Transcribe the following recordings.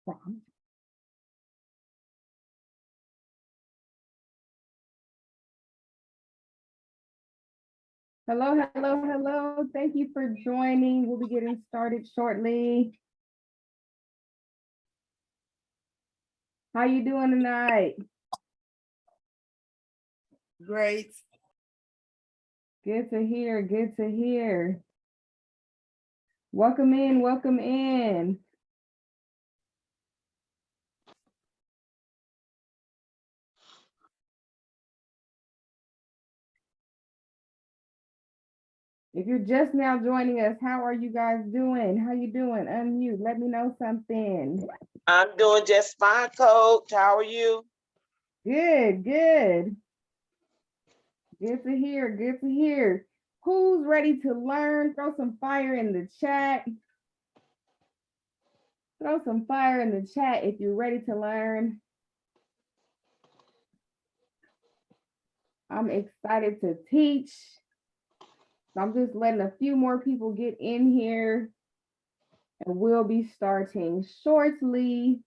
prompt. Hello, hello, hello. Thank you for joining. We'll be getting started shortly. How you doing tonight? Great. Good to hear, good to hear. Welcome in, welcome in. If you're just now joining us, how are you guys doing? How you doing? Unmute, let me know something. I'm doing just fine, Coach. How are you? Good, good. Good to hear, good to hear. Who's ready to learn? Throw some fire in the chat. Throw some fire in the chat if you're ready to learn. I'm excited to teach. I'm just letting a few more people get in here, and we'll be starting shortly.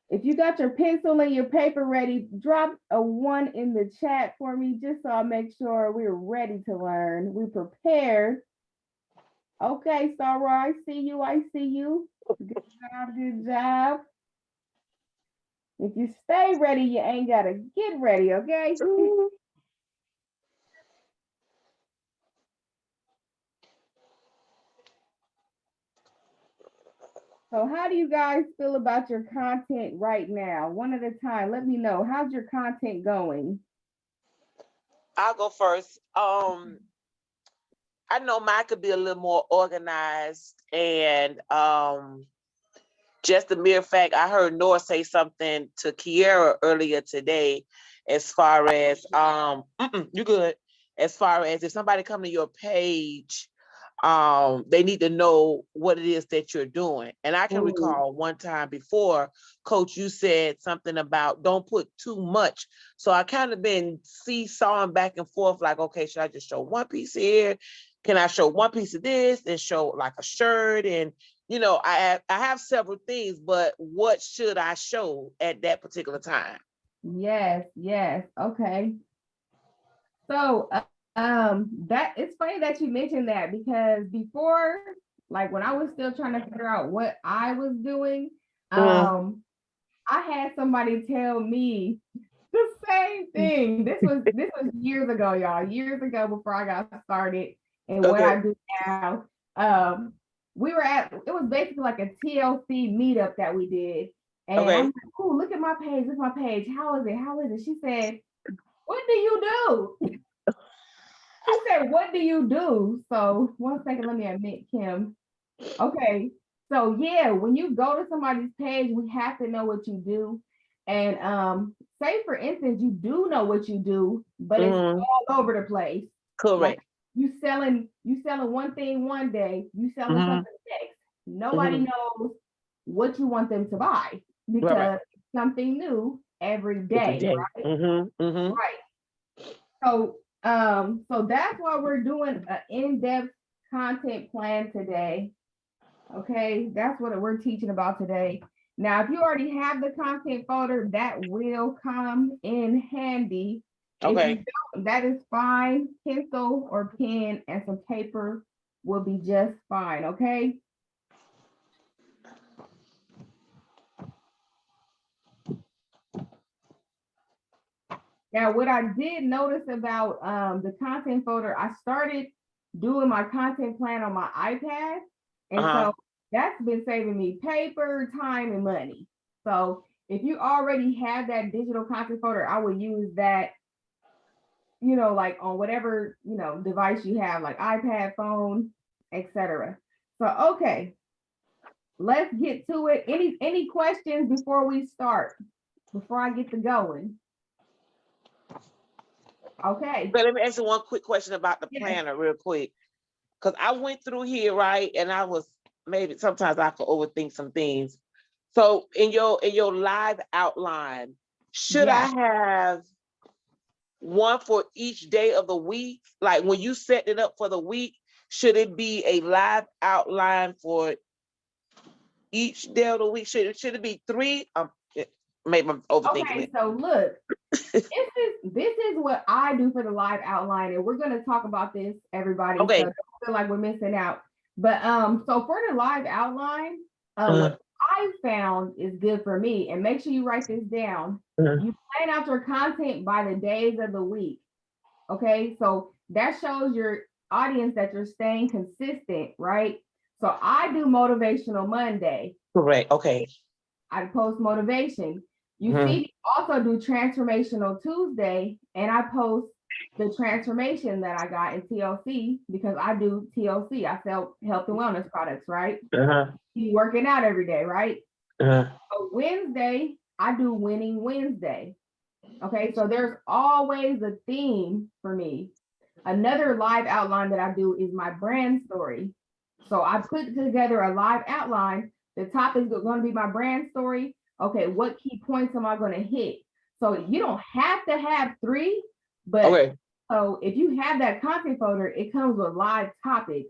If you got your pencil and your paper ready, drop a 1 in the chat for me, just so I make sure we're ready to learn. We prepare. Okay, Sarah, I see you. I see you. Good job. Good job. If you stay ready, you ain't got to get ready, okay? So how do you guys feel about your content right now? One at a time, let me know. How's your content going? I'll go first. I know mine could be a little more organized, and just the mere fact I heard Noah say something to Kiera earlier today, as far as you good. As far as if somebody come to your page, they need to know what it is that you're doing. And I can recall one time before, Coach, you said something about don't put too much. So I kind of been seesawing back and forth, like, okay, should I just show one piece here? Can I show one piece of this and show like a shirt? And I have several things, but what should I show at that particular time? Yes, yes. Okay. So that it's funny that you mentioned that, because before, like when I was still trying to figure out what I was doing, I had somebody tell me the same thing. This was years ago, y'all. Years ago, before I got started and what I do now. We were at, it was basically like a TLC meetup that we did. And I'm like, oh, look at my page, look at my page. How is it? How is it? She said, what do you do? She said, what do you do? So 1 second, let me admit, Kim. Okay. So yeah, when you go to somebody's page, we have to know what you do. And say for instance, you do know what you do, but it's all over the place. Correct. Like you selling one thing one day, you selling something next. Nobody knows what you want them to buy, because it's something new every day. Right? Right. So that's why we're doing an in-depth content plan today. Okay, that's what we're teaching about today. Now, if you already have the content folder, that will come in handy. If you don't, that is fine. Pencil or pen and some paper will be just fine, okay? Now, what I did notice about the content folder, I started doing my content plan on my iPad. And so that's been saving me paper, time, and money. So if you already have that digital content folder, I would use that, like on whatever, device you have, like iPad, phone, etc. So, okay, let's get to it. Any questions before we start, before I get to going? Okay. But let me ask you one quick question about the planner real quick. Because I went through here, right? And I was, maybe sometimes I could overthink some things. So in your live outline, should I have one for each day of the week? Like when you set it up for the week, should it be a live outline for each day of the week? Should it be 3? Maybe I'm overthinking Okay, it. so look, this is what I do for the live outline, and we're gonna talk about this, everybody. Okay. So don't feel like we're missing out. But so for the live outline, what I found is good for me, and make sure you write this down. You plan out your content by the days of the week. Okay, so that shows your audience that you're staying consistent, right? So I do motivational Monday. Correct. Okay. I post motivation. You see me also do transformational Tuesday, and I post the transformation that I got in TLC because I do TLC. I sell health and wellness products, right? You working out every day, right? So Wednesday, I do winning Wednesday. Okay, so there's always a theme for me. Another live outline that I do is my brand story. So I put together a live outline. The top is going to be my brand story. Okay, what key points am I going to hit? So you don't have to have 3, but Okay. so if you have that content folder, it comes with live topics.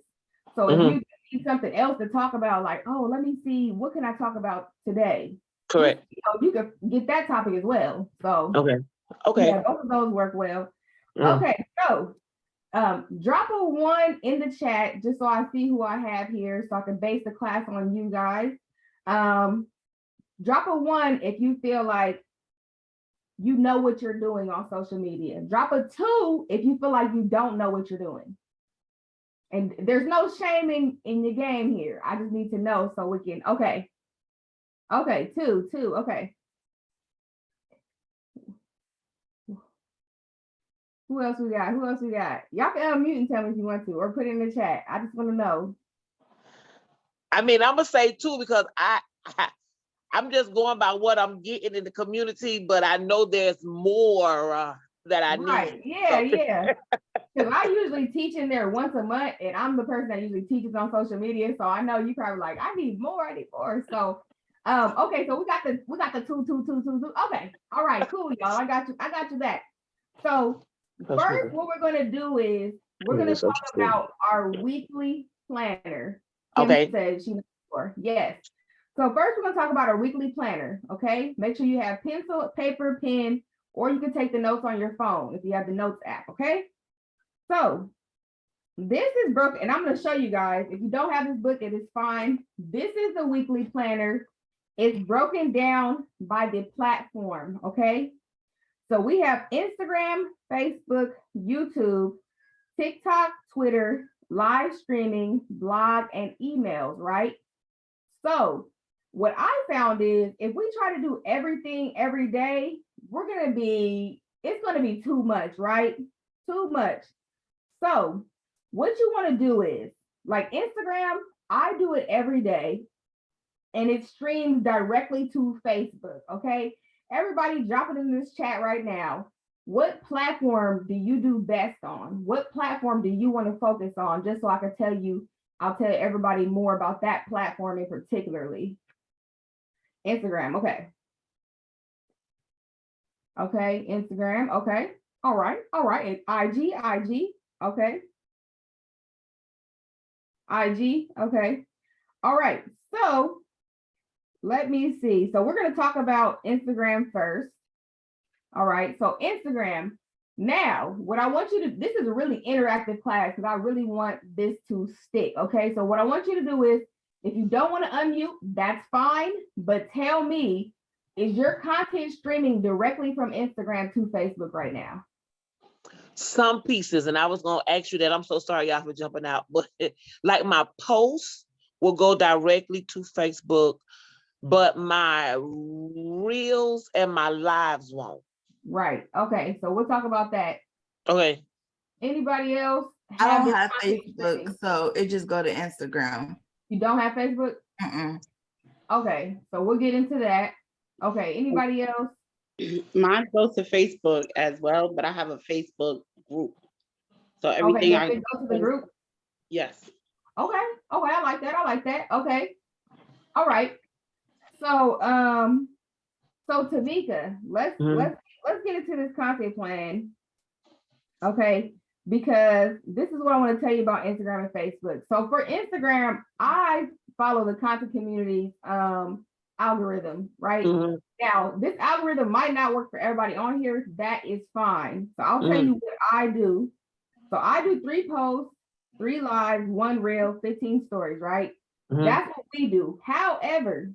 So if you need something else to talk about, like, oh, let me see, what can I talk about today? Correct. You can get that topic as well. So Okay. yeah, both of those work well. Okay, so drop a 1 in the chat just so I see who I have here, so I can base the class on you guys. Drop a 1 if you feel like you know what you're doing on social media. Drop a 2 if you feel like you don't know what you're doing. And there's no shaming in your game here. I just need to know so we can, okay. Okay, 2, okay. Who else we got? Y'all can unmute and tell me if you want to, or put it in the chat. I just want to know. I mean, I'm gonna say 2 because I'm just going by what I'm getting in the community, but I know there's more that I need. Yeah. Because I usually teach in there once a month, and I'm the person that usually teaches on social media. So I know you probably like, I need more. So okay, so we got the 2. Okay, all right, cool, y'all. I got you that. So first, what we're gonna do is we're gonna talk about our weekly planner. Kim said she knows before. Yes. So first, we're gonna talk about our weekly planner. Okay, make sure you have pencil, paper, pen, or you can take the notes on your phone if you have the notes app. Okay. So this is broken, and I'm going to show you guys. If you don't have this book, it is fine. This is the weekly planner. It's broken down by the platform. Okay. So we have Instagram, Facebook, YouTube, TikTok, Twitter, live streaming, blog, and emails, right? So what I found is if we try to do everything every day, it's going to be too much, right? Too much. So what you want to do is, like Instagram, I do it every day and it streams directly to Facebook. Okay. Everybody drop it in this chat right now. What platform do you do best on? What platform do you want to focus on? Just so I can I'll tell everybody more about that platform in particularly. Instagram. Okay. Okay. Instagram. Okay. All right. And IG. Okay. IG. Okay. All right. So let me see. So we're going to talk about Instagram first. All right. So Instagram. Now, what I want you to, this is a really interactive class because I really want this to stick. Okay. So what I want you to do is, if you don't want to unmute, that's fine. But tell me, is your content streaming directly from Instagram to Facebook right now? Some pieces, and I was going to ask you that. I'm so sorry, y'all, for jumping out, but like my posts will go directly to Facebook, but my reels and my lives won't. Right. Okay. So we'll talk about that. Okay. Anybody else? I don't have Facebook, so it just go to Instagram. You don't have Facebook? Okay. So we'll get into that. Okay. Anybody else? Mine goes to Facebook as well, but I have a Facebook group. So everything I go to the group. Yes. Okay. I like that. Okay. All right. So so Tamika, let's get into this content plan. Okay, because this is what I want to tell you about Instagram and Facebook. So for Instagram, I follow the content community's algorithm, right? Mhm. Now, this algorithm might not work for everybody on here. That is fine. So I'll tell Mhm. you what I do. So I do 3 posts, 3 lives, 1 reel, 15 stories, right? Mhm. That's what we do. However,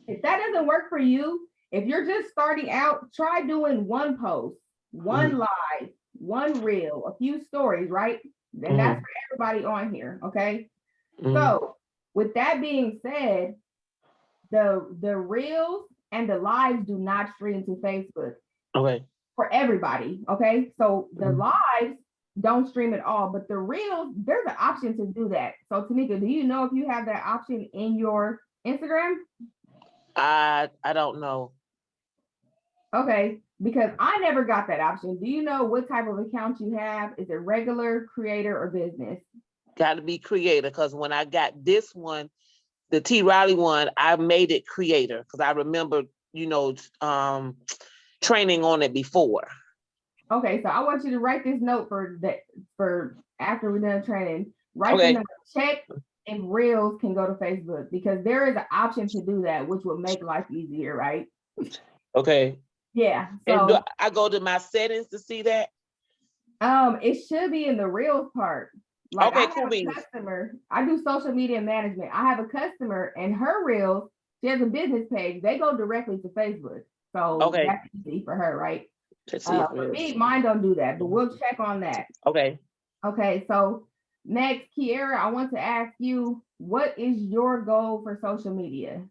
if that doesn't work for you, if you're just starting out, try doing 1 post, 1 live, 1 reel, a few stories, right? And that's for everybody on here, okay? Mhm. So with that being said, the reels and the lives do not stream to Facebook Okay. for everybody, okay? So the Mhm. lives don't stream at all, but the reels, there's an option to do that. So Tamika, do you know if you have that option in your Instagram? I don't know. Okay, because I never got that option. Do you know what type of account you have? Is it regular, creator, or business? Got to be creator, because when I got this one, the T Riley one, I made it creator because I remember, training on it before. Okay, so I want you to write this note for after we're done training. Write Okay. the note, check if reels can go to Facebook, because there is an option to do that, which will make life easier, right? Okay. Yeah. And do So I go to my settings to see that? it should be in the reels part. Like Okay, I cool have a beans. customer, I do social media management. I have a customer and her reels, she has a business page, they go directly to Facebook. So Okay. that's easy for her, right? Let's see if For it me, is. mine don't do that, but we'll check on that. Okay. Okay, so next, Kiera, I want to ask you, what is your goal for social media?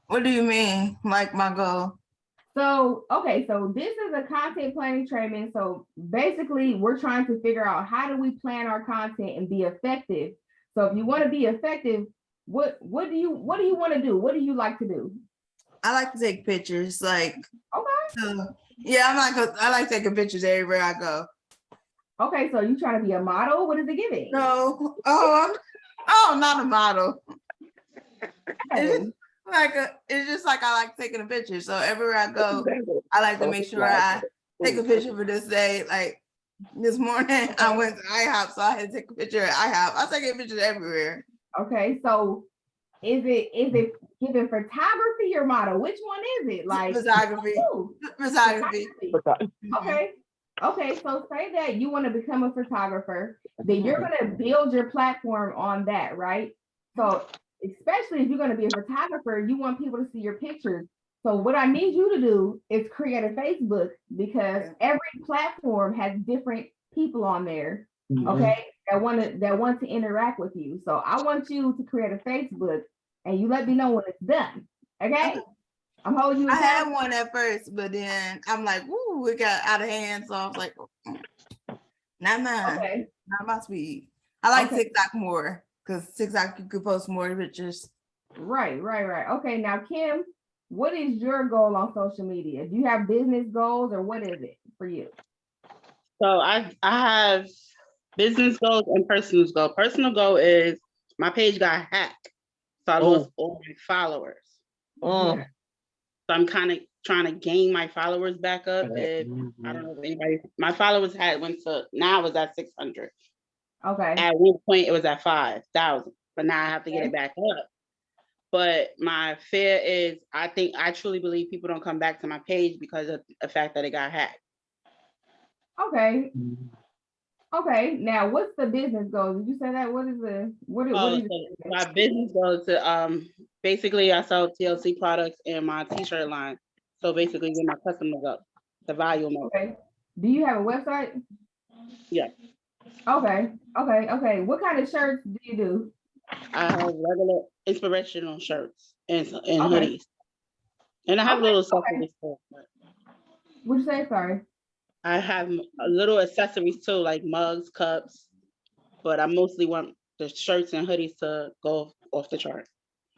What do you mean? Like my goal? So, okay, so this is a content planning training. So basically, we're trying to figure out how do we plan our content and be effective. So if you want to be effective, what do you want to do? What do you like to do? I like to take pictures. Like, Okay. yeah, I like taking pictures everywhere I go. Okay, so you trying to be a model? What is it giving? No, not a model. It's just like I like taking a picture. So everywhere I go, I like to make sure I take a picture for this day. Like this morning, I went to IHOP, so I had to take a picture at IHOP. I take pictures everywhere. Okay, so is it giving photography or model? Which one is it? Like Photography. ooh, Photography. Okay. Okay, so say that you want to become a photographer, then you're going to build your platform on that, right? So, especially if you're going to be a photographer, you want people to see your pictures. So, what I need you to do is create a Facebook, because every platform has different people on there, okay, that want to interact with you. So, I want you to create a Facebook and you let me know when it's done, okay? I'm holding you I had accountable. one at first, but then I'm like, "Ooh, it got out of hand." So I was like, "Not mine, Okay. not my speed." I like Okay. TikTok more because TikTok you could post more pictures. Right. Okay, now Kim, what is your goal on social media? Do you have business goals or what is it for you? So I have business goals and personal goals. Personal goal is my page got hacked, so I lost all my followers. Yeah. So I'm kind of trying to gain my followers back up. I don't know if anybody, my followers now it's at 600. Okay. At one point it was at 5,000, but now I have to get it back up. But my fear is, I truly believe people don't come back to my page because of the fact that it got hacked. Okay. Okay. Now, what's the business goal? Did you say that? What is My business goes to basically I sell TLC products in my t-shirt line. So basically get my customers up, the volume up. Okay. Do you have a website? Yes. Okay. What kind of shirts do you do? I have regular inspirational shirts and Okay. hoodies. And I have little Okay. accessories too. What'd you say? Sorry. I have a little accessories too, like mugs, cups, but I mostly want the shirts and hoodies to go off the chart.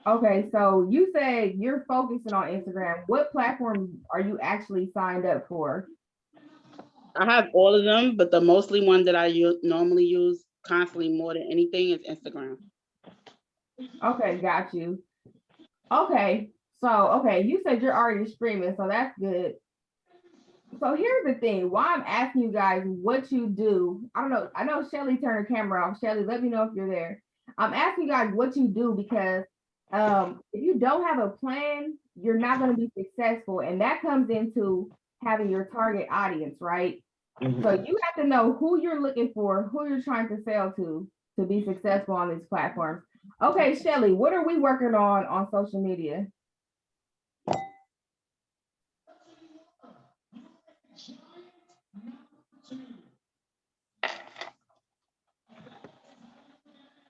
Okay, so you said you're focusing on Instagram. What platform are you actually signed up for? I have all of them, but the mostly one that I normally use constantly more than anything is Instagram. Okay, got you. Okay, so you said you're already streaming, so that's good. So here's the thing, why I'm asking you guys what you do. I don't know. I know Shelly turned her camera off. Shelly, let me know if you're there. I'm asking you guys what you do because if you don't have a plan, you're not going to be successful. And that comes into having your target audience, right? Mhm. So you have to know who you're looking for, who you're trying to sell to be successful on these platforms. Okay, Shelly, what are we working on social media?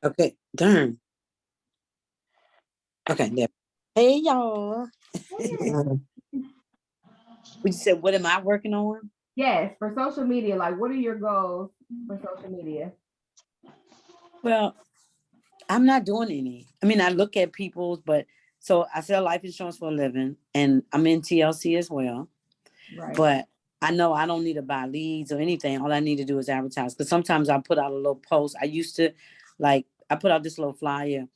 Okay, darn. Okay, there. Hey, y'all. We said, what am I working on? Yes, for social media, like what are your goals for social media? Well, I'm not doing any. I mean, I look at people's, but so I sell life insurance for a living and I'm in TLC as well. Right. But I know I don't need to buy leads or anything. All I need to do is advertise. Because sometimes I put out a little post. I used to, like, I put out this little flyer.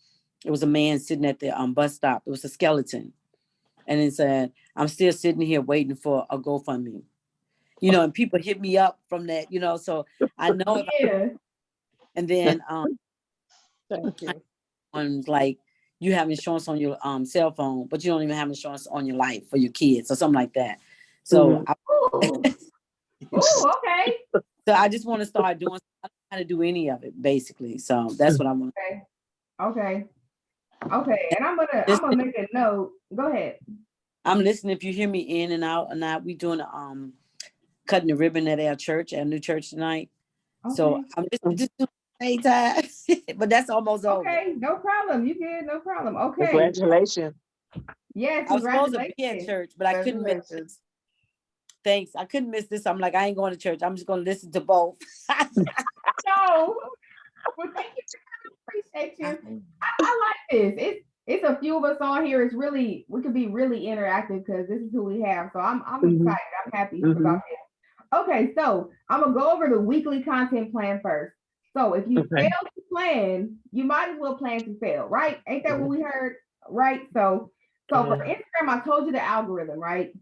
It was a man sitting at the bus stop. It was a skeleton. And it said, I'm still sitting here waiting for a GoFundMe. You know, and people hit me up from that, you know, so I know if Yeah. and then Thank you. on like you have insurance on your cell phone, but you don't even have insurance on your life for your kids or something like that. So Ooh. Ooh, okay. So I just want to start doing. I don't know how to do any of it, basically. So that's what I want. Okay. And I'm gonna make a note. Go ahead. I'm listening. If you hear me in and out, we doing cutting the ribbon at our church, our new church tonight. So I'm just doing the same time, but that's almost over. Okay, no problem. You good? No problem. Okay. Congratulations. Yes, I was supposed to be at congratulations. church, but I couldn't miss it. Thanks. I couldn't miss this. I'm like, I ain't going to church. I'm just going to listen to both. No. Well, thank you. Appreciate you. I like this. It's a few of us on here. It's really, we could be really interactive because this is who we have. So I'm excited. I'm happy about this. Okay, so I'm gonna go over the weekly content plan first. So if you fail to plan, you might as well plan to fail, right? Ain't that what we heard? Right. So for Instagram, I told you the algorithm, right?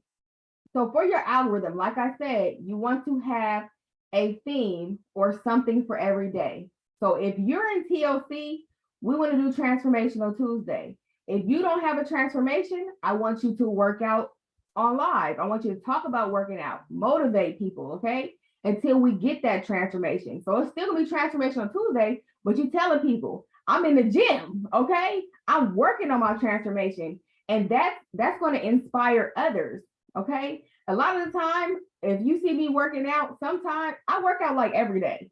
So for your algorithm, like I said, you want to have a theme or something for every day. So if you're in TLC, we want to do Transformational Tuesday. If you don't have a transformation, I want you to work out on live. I want you to talk about working out, motivate people, okay? Until we get that transformation. So it's still gonna be Transformational Tuesday, but you're telling people, I'm in the gym, okay? I'm working on my transformation. And that's going to inspire others, okay? A lot of the time, if you see me working out, sometimes I work out like every day.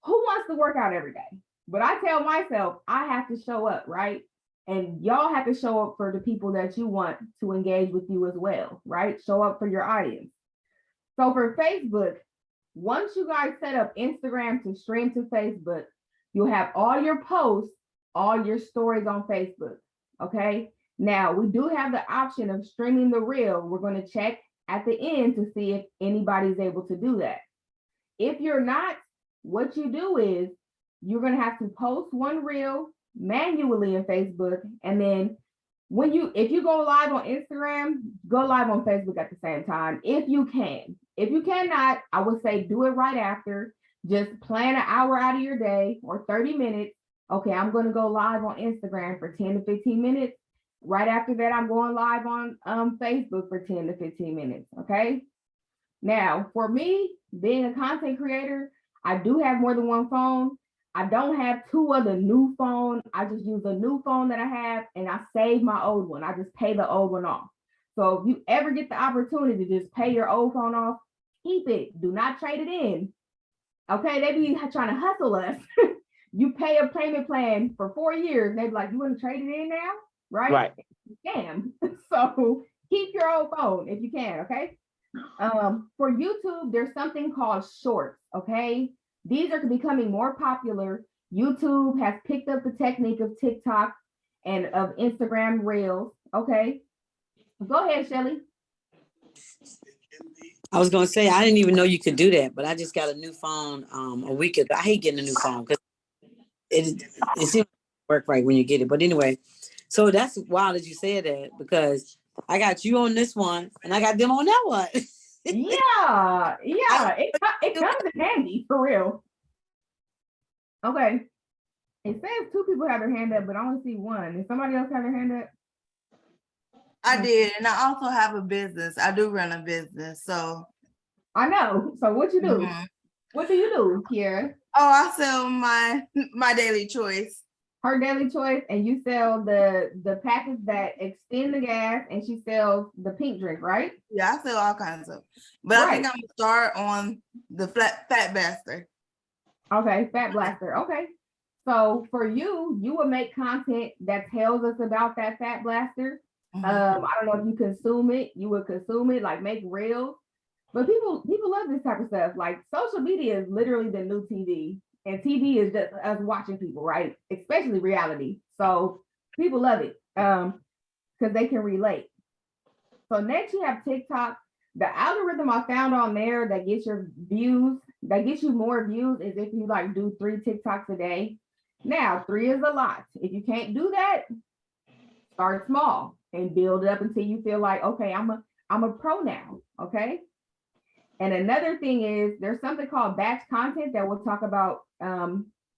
Who wants to work out every day? But I tell myself I have to show up, right? And y'all have to show up for the people that you want to engage with you as well, right? Show up for your audience. So for Facebook, once you guys set up Instagram to stream to Facebook, you'll have all your posts, all your stories on Facebook, okay? Now, we do have the option of streaming the reel. We're going to check at the end to see if anybody's able to do that. If you're not, what you do is you're going to have to post one reel manually in Facebook, and then if you go live on Instagram, go live on Facebook at the same time if you can. If you cannot, I would say do it right after. Just plan an hour out of your day or 30 minutes. Okay, I'm going to go live on Instagram for 10 to 15 minutes. Right after that, I'm going live on Facebook for 10 to 15 minutes. Okay. Now, for me, being a content creator, I do have more than one phone. I don't have two of the new phone. I just use the new phone that I have and I save my old one. I just pay the old one off. So if you ever get the opportunity to just pay your old phone off, keep it. Do not trade it in. Okay, they be trying to hustle us. You pay a payment plan for 4 years. They be like, you want to trade it in now? Right. Scam. So keep your old phone if you can, okay? For YouTube, there's something called shorts, okay? These are becoming more popular. YouTube has picked up the technique of TikTok and of Instagram Reels, okay? Go ahead, Shelly. I was gonna say I didn't even know you could do that, but I just got a new phone a week ago. I hate getting a new phone because it seems to work right when you get it. But anyway, so that's wild that you said that because I got you on this one and I got them on that one. Yeah, it comes in handy for real. Okay. It says two people have their hand up, but I only see one. Does somebody else have their hand up? I did, and I also have a business. I do run a business, so. I know. So what you do? Mhm. What do you do, Kiera? Oh, I sell my daily choice. Her daily choice, and you sell the package that extend the gas, and she sells the pink drink, right? Yeah, I sell all kinds of. But I think I'm gonna start on the fat bastard. Okay, Fat Blaster. Okay. So for you, you would make content that tells us about that Fat Blaster. Mhm. I don't know if you consume it, you would consume it, like make reels. But people love this type of stuff. Like social media is literally the new TV. And TV is just us watching people, right? Especially reality. So people love it. Because they can relate. So next you have TikTok. The algorithm I found on there that gets your views, that gets you more views, is if you like do 3 TikToks a day. Now 3 is a lot. If you can't do that, start small and build it up until you feel like, okay, I'm a pro now. Okay. And another thing is there's something called batch content that we'll talk about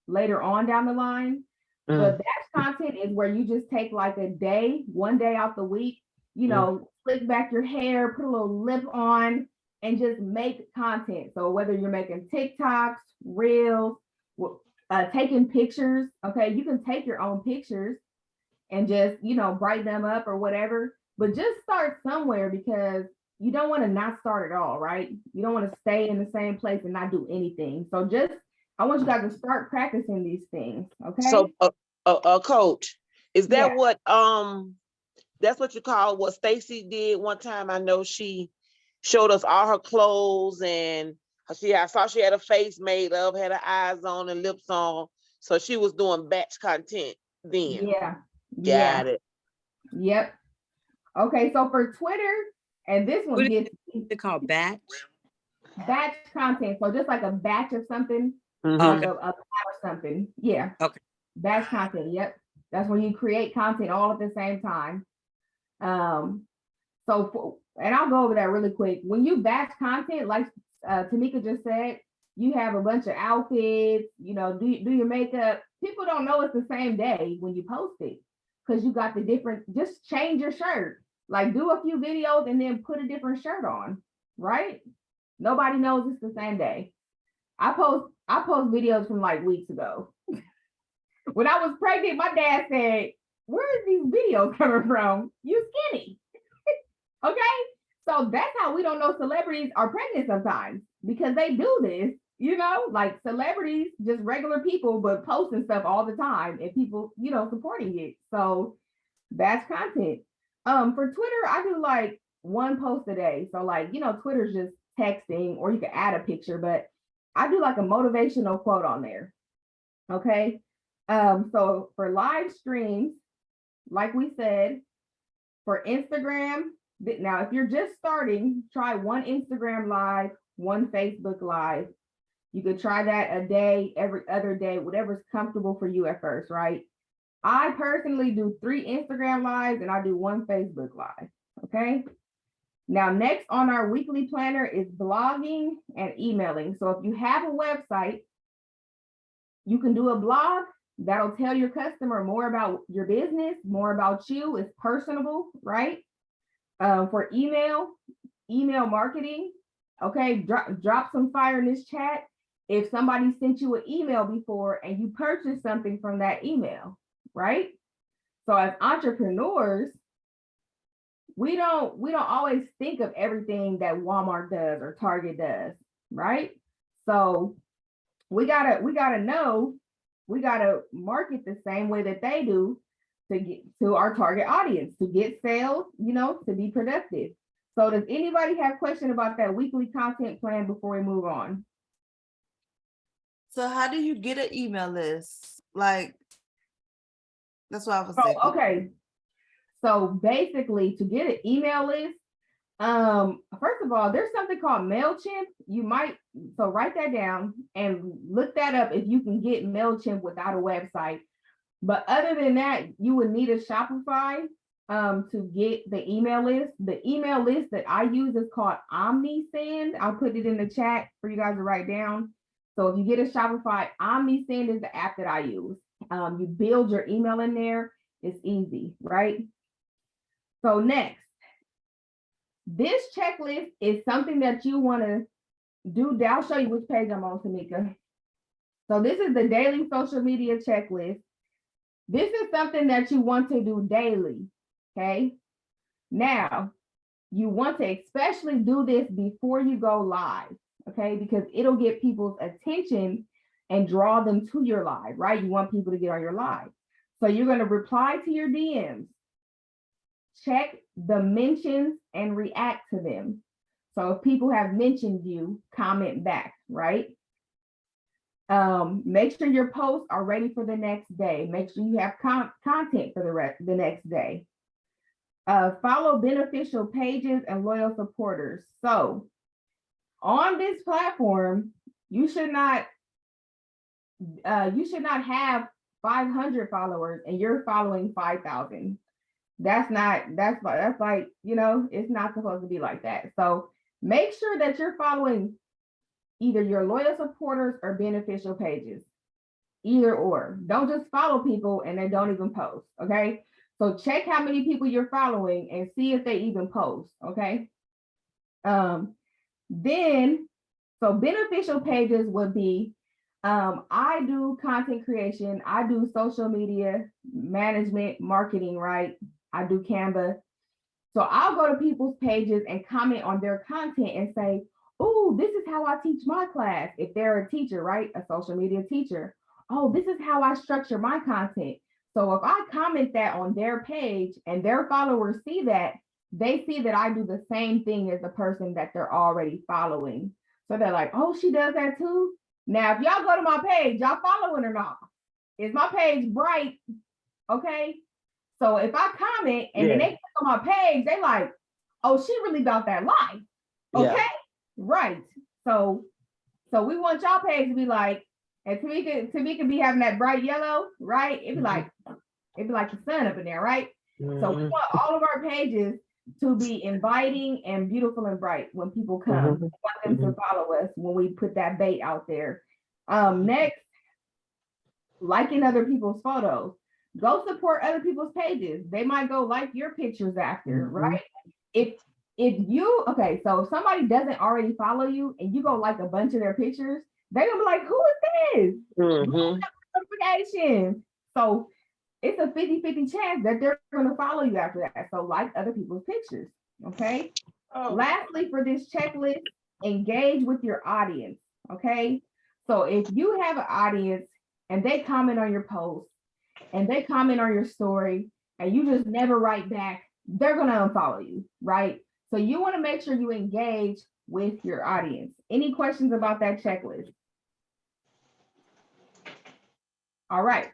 later on down the line. But batch content is where you just take like a day, one day out the week, you know, flick back your hair, put a little lip on, and just make content. So whether you're making TikToks, reels, taking pictures, okay, you can take your own pictures and just, you know, brighten them up or whatever, but just start somewhere because you don't want to not start at all, right? You don't want to stay in the same place and not do anything. So just, I want you guys to start practicing these things, okay? So, Coach, is that Yeah. what that's what you call what Stacy did one time? I know she showed us all her clothes, and I saw she had a face made up, had her eyes on and lips on. So she was doing batch content then. Yeah. Got it. Yep. Okay, so for Twitter, and this one What gets They call batch. batch content. So just like a batch of something, Mhm. like a pot or something. Yeah. Okay. Batch content. Yep. That's when you create content all at the same time. And I'll go over that really quick. When you batch content, like Tamika just said, you have a bunch of outfits, you know, do your makeup. People don't know it's the same day when you post it because you got the different, just change your shirt. Like do a few videos and then put a different shirt on, right? Nobody knows it's the same day. I post videos from like weeks ago. When I was pregnant, my dad said, where are these videos coming from? You skinny. Okay. So that's how we don't know celebrities are pregnant sometimes because they do this, you know, like celebrities, just regular people, but posting stuff all the time and people, you know, supporting it. So that's content. For Twitter, I do like one post a day. So like, you know, Twitter's just texting or you can add a picture, but I do like a motivational quote on there. Okay. So for live streams, like we said, for Instagram, now if you're just starting, try one Instagram live, one Facebook live. You could try that a day, every other day, whatever's comfortable for you at first, right? I personally do 3 Instagram lives and I do 1 Facebook live, okay? Now, next on our weekly planner is blogging and emailing. So if you have a website, you can do a blog that'll tell your customer more about your business, more about you. It's personable, right? For email marketing, okay, drop some fire in this chat. If somebody sent you an email before and you purchased something from that email, right? So as entrepreneurs, we don't always think of everything that Walmart does or Target does, right? So we gotta know, we gotta market the same way that they do to get to our target audience, to get sales, you know, to be productive. So does anybody have question about that weekly content plan before we move on? So how do you get an email list? Like, that's what I was saying. Oh, okay. So basically to get an email list, first of all, there's something called MailChimp. So write that down and look that up if you can get MailChimp without a website. But other than that, you would need a Shopify to get the email list. The email list that I use is called OmniSend. I'll put it in the chat for you guys to write down. So if you get a Shopify, OmniSend is the app that I use. You build your email in there. It's easy, right? So next, this checklist is something that you want to do. I'll show you which page I'm on, Tamika. So this is the daily social media checklist. This is something that you want to do daily, okay? Now, you want to especially do this before you go live, okay? Because it'll get people's attention and draw them to your live, right? You want people to get on your live. So you're going to reply to your DMs, check the mentions and react to them. So if people have mentioned you, comment back, right? Make sure your posts are ready for the next day. Make sure you have content for the next day. Follow beneficial pages and loyal supporters. So on this platform, you should not have 500 followers and you're following 5,000. That's like, you know, it's not supposed to be like that. So make sure that you're following either your loyal supporters or beneficial pages, either or. Don't just follow people and they don't even post, okay? So check how many people you're following and see if they even post, okay? Then, so beneficial pages would be, I do content creation, I do social media management, marketing, right? I do Canva. So I'll go to people's pages and comment on their content and say, oh, this is how I teach my class. If they're a teacher, right? A social media teacher. Oh, this is how I structure my content. So if I comment that on their page and their followers see that, they see that I do the same thing as the person that they're already following. So they're like, oh, she does that too? Now, if y'all go to my page, y'all following or not? Is my page bright? Okay. So if I comment and then they click on my page, they like, oh, she really about that life. Okay. Yeah. Right. So we want y'all page to be like, and Tamika be having that bright yellow, right? It'd be like the sun up in there, right? So we want all of our pages to be inviting and beautiful and bright when people come. We want them to follow us when we put that bait out there. Next, liking other people's photos. Go support other people's pages. They might go like your pictures after, right? If you, okay, so if somebody doesn't already follow you and you go like a bunch of their pictures, they're gonna be like, who is this? Notifications. So it's a 50-50 chance that they're gonna follow you after that. So like other people's pictures, okay? Lastly, for this checklist, engage with your audience, okay? So if you have an audience and they comment on your post and they comment on your story and you just never write back, they're gonna unfollow you, right? So you wanna make sure you engage with your audience. Any questions about that checklist? All right,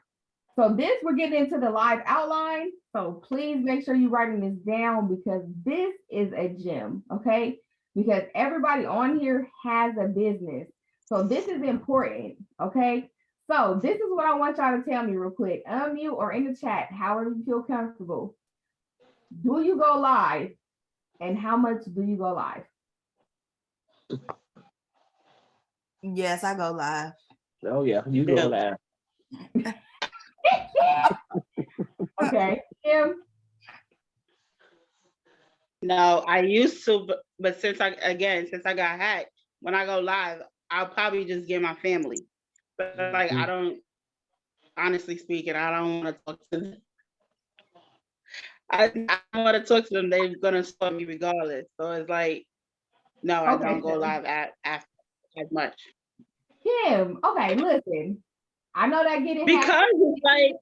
so this, we're getting into the live outline. So please make sure you're writing this down because this is a gem, okay? Because everybody on here has a business. So this is important, okay? So this is what I want y'all to tell me real quick. Unmute or in the chat, however you feel comfortable. Do you go live? And how much do you go live? Yes, I go live. Oh yeah, you go live. Okay, Kim. No, I used to, but since I got hacked, when I go live, I'll probably just get my family. But like, I don't, honestly speaking, I don't want to talk to them. I don't want to talk to them. They're gonna stop me regardless. So it's like, no, I don't go live after as much. Kim, okay, listen. I know that getting because it's like,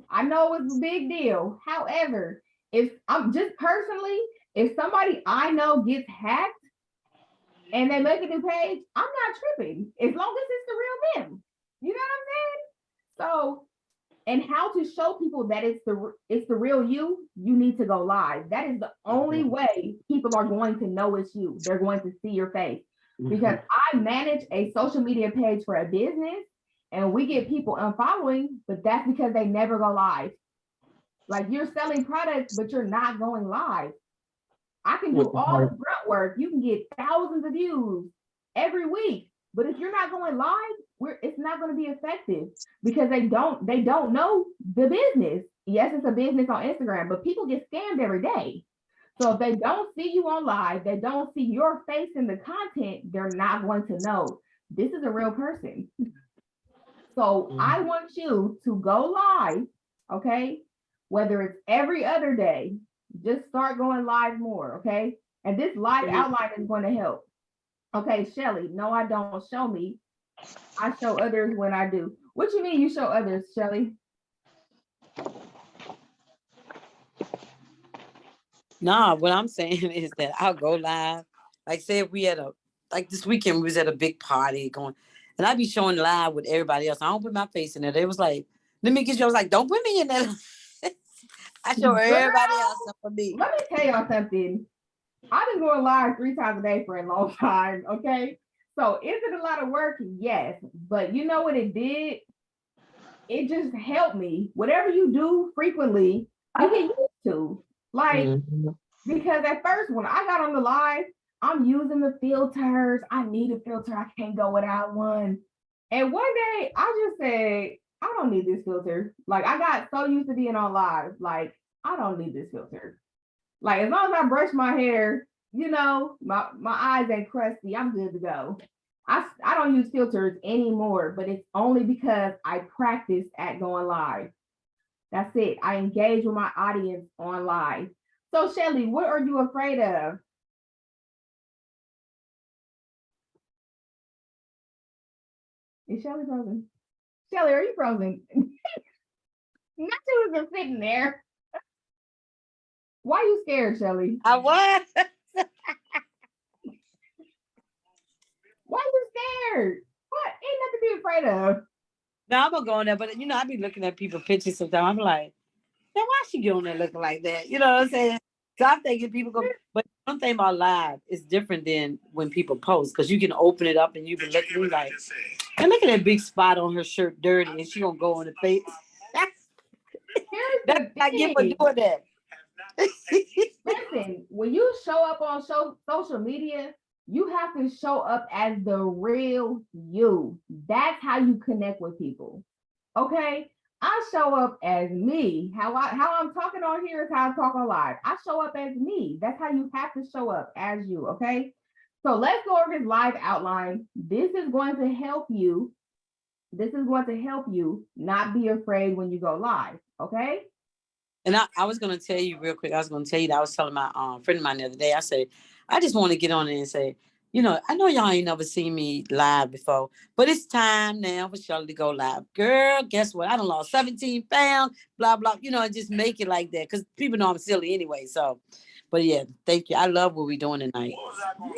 I know it's a big deal. However, if I'm just personally, if somebody I know gets hacked and they make a new page, I'm not tripping as long as it's the real them. You know what I'm saying? So, and how to show people that it's the real you, you need to go live. That is the only way people are going to know it's you. They're going to see your face. Because I manage a social media page for a business and we get people unfollowing, but that's because they never go live. Like you're selling products, but you're not going live. I can do With the all the heart. grunt work. You can get thousands of views every week, but if you're not going live, it's not going to be effective because they don't know the business. Yes, it's a business on Instagram, but people get scammed every day. So if they don't see you on live, they don't see your face in the content, they're not going to know this is a real person. So I want you to go live, okay? Whether it's every other day, just start going live more, okay? And this live outline is going to help. Okay, Shelly, no, I don't. Show me. I show others when I do. What you mean you show others, Shelly? Nah, what I'm saying is that I'll go live. Like say if we had like this weekend we was at a big party going, and I'd be showing live with everybody else. I don't put my face in there. They was like, let me get you. I was like, don't put me in there. I show everybody else up for me. Let me tell y'all something. I've been going live 3 times a day for a long time, okay? So is it a lot of work? Yes, but you know what it did? It just helped me. Whatever you do frequently, you get used to. Like, because at first when I got on the live, I'm using the filters. I need a filter. I can't go without one. And one day I just said, I don't need this filter. Like I got so used to being on live. Like, I don't need this filter. Like as long as I brush my hair, you know, my eyes ain't crusty, I'm good to go. I don't use filters anymore, but it's only because I practiced at going live. That's it. I engage with my audience on live. So Shelly, what are you afraid of? Is Shelly frozen? Shelly, are you frozen? Not you was just sitting there. Why are you scared, Shelly? I was. Why are you scared? What? Ain't nothing to be afraid of. No, I'm gonna go in there, but you know, I be looking at people pictures sometimes. I'm like, then why she get on there looking like that? You know what I'm saying? So I'm thinking people go, but one thing about live is different than when people post because you can open it up and you can look at me like, and look at that big spot on her shirt, dirty, and she gonna go in the face. That's what I get for doing that. Listen, when you show up on social media, you have to show up as the real you. That's how you connect with people. Okay? I show up as me. How I'm talking on here is how I talk on live. I show up as me. That's how you have to show up as you. Okay? So let's go over this live outline. This is going to help you. This is going to help you not be afraid when you go live. Okay? And I was going to tell you real quick. I was going to tell you that I was telling my friend of mine the other day. I said, I just want to get on there and say, you know, I know y'all ain't never seen me live before, but it's time now for Shelly to go live. Girl, guess what? I done lost 17 pounds, blah, blah. You know, and just make it like that because people know I'm silly anyway. So, but yeah, thank you. I love what we're doing tonight.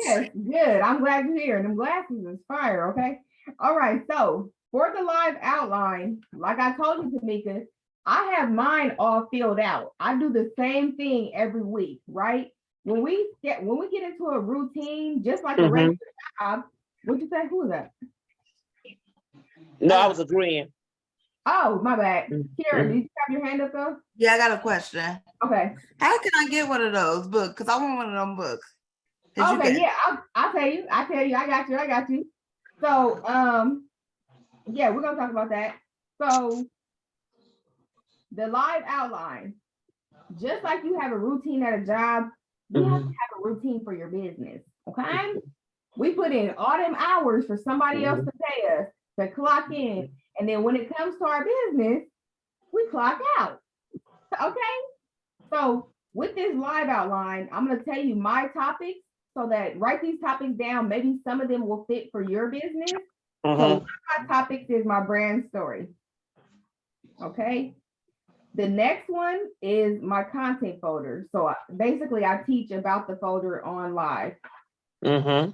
Yes, good. I'm glad you're here. And them glasses is fire, okay? All right, so for the live outline, like I told you, Tamika, I have mine all filled out. I do the same thing every week, right? When we get into a routine, just like a regular job, what'd you say? Who is that? No, I was agreeing. Oh, my bad. Karen, did you have your hand up though? Yeah, I got a question. Okay. How can I get one of those books? Because I want one of them books. Okay, yeah, I'll tell you. I got you. So, yeah, we're gonna talk about that. So, the live outline, just like you have a routine at a job, you have to have a routine for your business. Okay, we put in all them hours for somebody else to pay us to clock in, and then when it comes to our business, we clock out. Okay, so with this live outline, I'm gonna tell you my topics so that write these topics down. Maybe some of them will fit for your business. So one of my topics is my brand story. Okay. The next one is my content folder. So basically I teach about the folder on live. The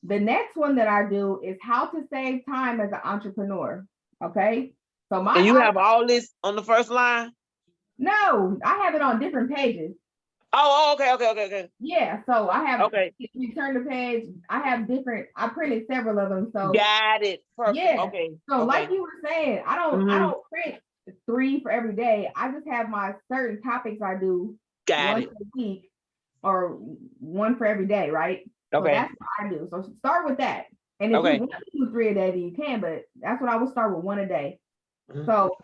next one that I do is how to save time as an entrepreneur. Okay. So and you have all this on the first line? No, I have it on different pages. Oh, okay. Yeah, so I have, okay. If you turn the page, I have different, I printed several of them. So got it. Perfect. Yeah. Okay. So okay. like you were saying, I don't print 3 for every day. I just have my certain topics I do Got once it. a week or 1 for every day, right? So Okay. that's what I do. So start with that. And if Okay. you want to do 3 a day, then you can, but that's what I would start with, 1 a day. Mhm. So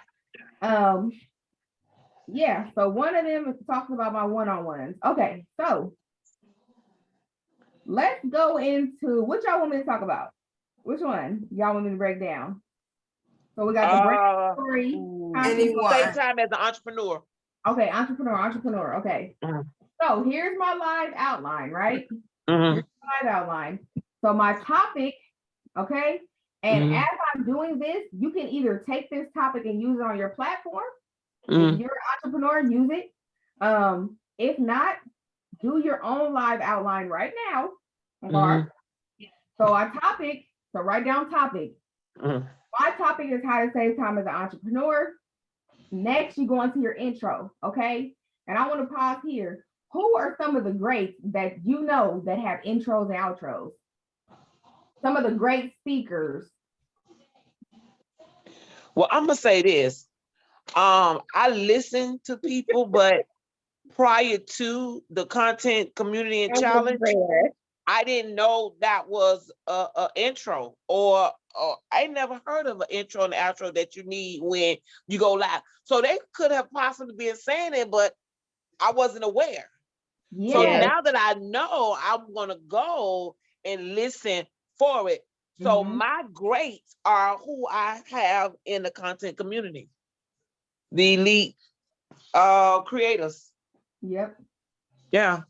yeah, so one of them is talking about my one-on-ones. Okay, so let's go into what y'all want me to talk about. Which one y'all want me to break down? So we got the break story. Anyone. Same time as an entrepreneur. Okay, entrepreneur. Okay. Mhm. So here's my live outline, right? Mhm. Here's my live outline. So my topic, okay, and Mhm. as I'm doing this, you can either take this topic and use it on your platform. Mhm. If you're an entrepreneur, use it. If not, do your own live outline right now. Okay. So our topic, so write down topic. Mhm. My topic is how to save time as an entrepreneur. Next, you go into your intro, okay? And I want to pause here. Who are some of the greats that you know that have intros and outros? Some of the great speakers. Well, I'm gonna say this. I listen to people, but prior to the content community and challenge, I didn't know that was a intro or I never heard of an intro and outro that you need when you go live. So they could have possibly been saying it, but I wasn't aware. So Yeah. now that I know, I'm gonna go and listen for it. So Mhm. my greats are who I have in the content community, the elite creators. Yep. Yeah.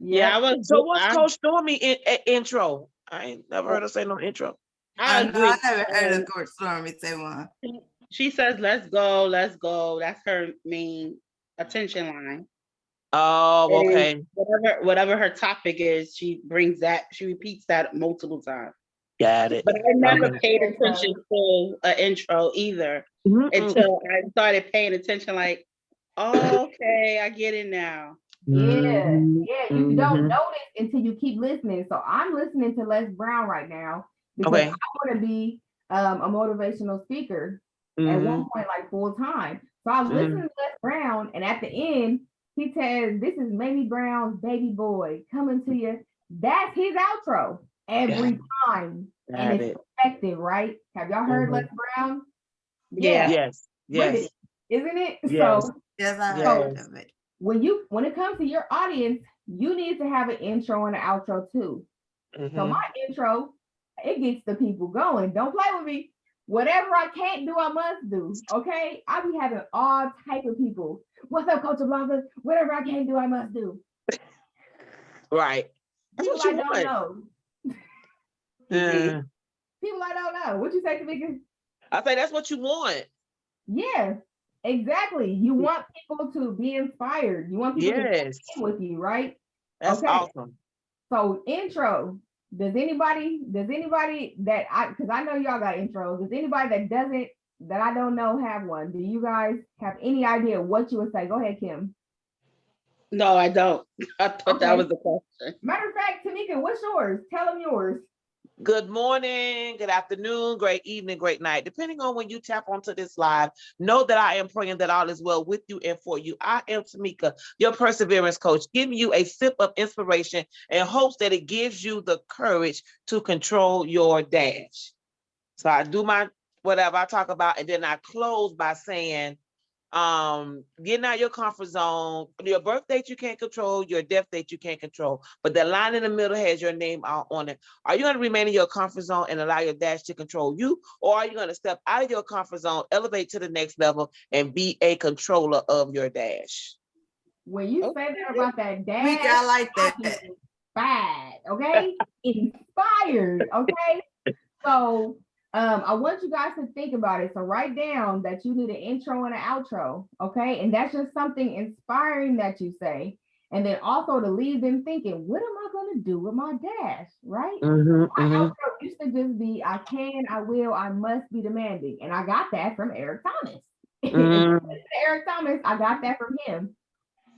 Yeah, I was. So what's Coach Stormy intro? I ain't never heard her say no intro. I I know, agree. I never heard of Coach Stormy say one. She says, "Let's go, let's go." That's her main attention line. Oh, And okay. whatever her topic is, she brings that. She repeats that multiple times. Got it. But I never Okay. paid attention to an intro either Mhm. until I started paying attention. Like, okay, I get it now. Yeah. Mhm. Yeah. You don't Mhm. notice until you keep listening. So I'm listening to Les Brown right now because Okay. I want to be a motivational speaker at one Mhm. point, like full time. So I was listening to Les Brown, and at the end, he says, "This is Mamie Brown's baby boy coming to you." That's his outro every time. And Got it's it. effective, right? Have y'all heard Les Brown? Yeah. Yes. Look at Yes. it, isn't it? Yes. So Yes, I Yes. heard of it. when it comes to your audience, you need to have an intro and an outro too. So Mhm. my intro, it gets the people going. Don't play with me. Whatever I can't do, I must do. Okay. I be having all type of people. What's up, Coach Blanca? Whatever I can't do, I must do. Right. That's People what you I don't want. know. Yeah. People I don't know. What you say, Tamika? I say that's what you want. Yeah, exactly. You want people to be inspired. You want people to Yes. check in with you, right? That's Okay. awesome. So intro. Does anybody that because I know y'all got intros. Does anybody that I don't know have one? Do you guys have any idea what you would say? Go ahead, Kim. No, I don't. I thought that Okay. was the question. Matter of fact, Tamika, what's yours? Tell them yours. Good morning, good afternoon, great evening, great night. Depending on when you tap onto this live, know that I am praying that all is well with you and for you. I am Tamika, your perseverance coach, giving you a sip of inspiration and hopes that it gives you the courage to control your dash. So I do my whatever I talk about, and then I close by saying, getting out your comfort zone. Your birth date you can't control, your death date you can't control, but the line in the middle has your name out on it. Are you going to remain in your comfort zone and allow your dash to control you, or are you going to step out of your comfort zone, elevate to the next level, and be a controller of your dash? When you say that about that dash, Tamika, I like I that. get inspired, okay? Inspired, okay? So I want you guys to think about it. So write down that you need an intro and an outro, okay? And that's just something inspiring that you say. And then also to leave them thinking, what am I going to do with my dash, right? My outro used to just be, I can, I will, I must be demanding. And I got that from Eric Thomas. Eric Thomas, I got that from him.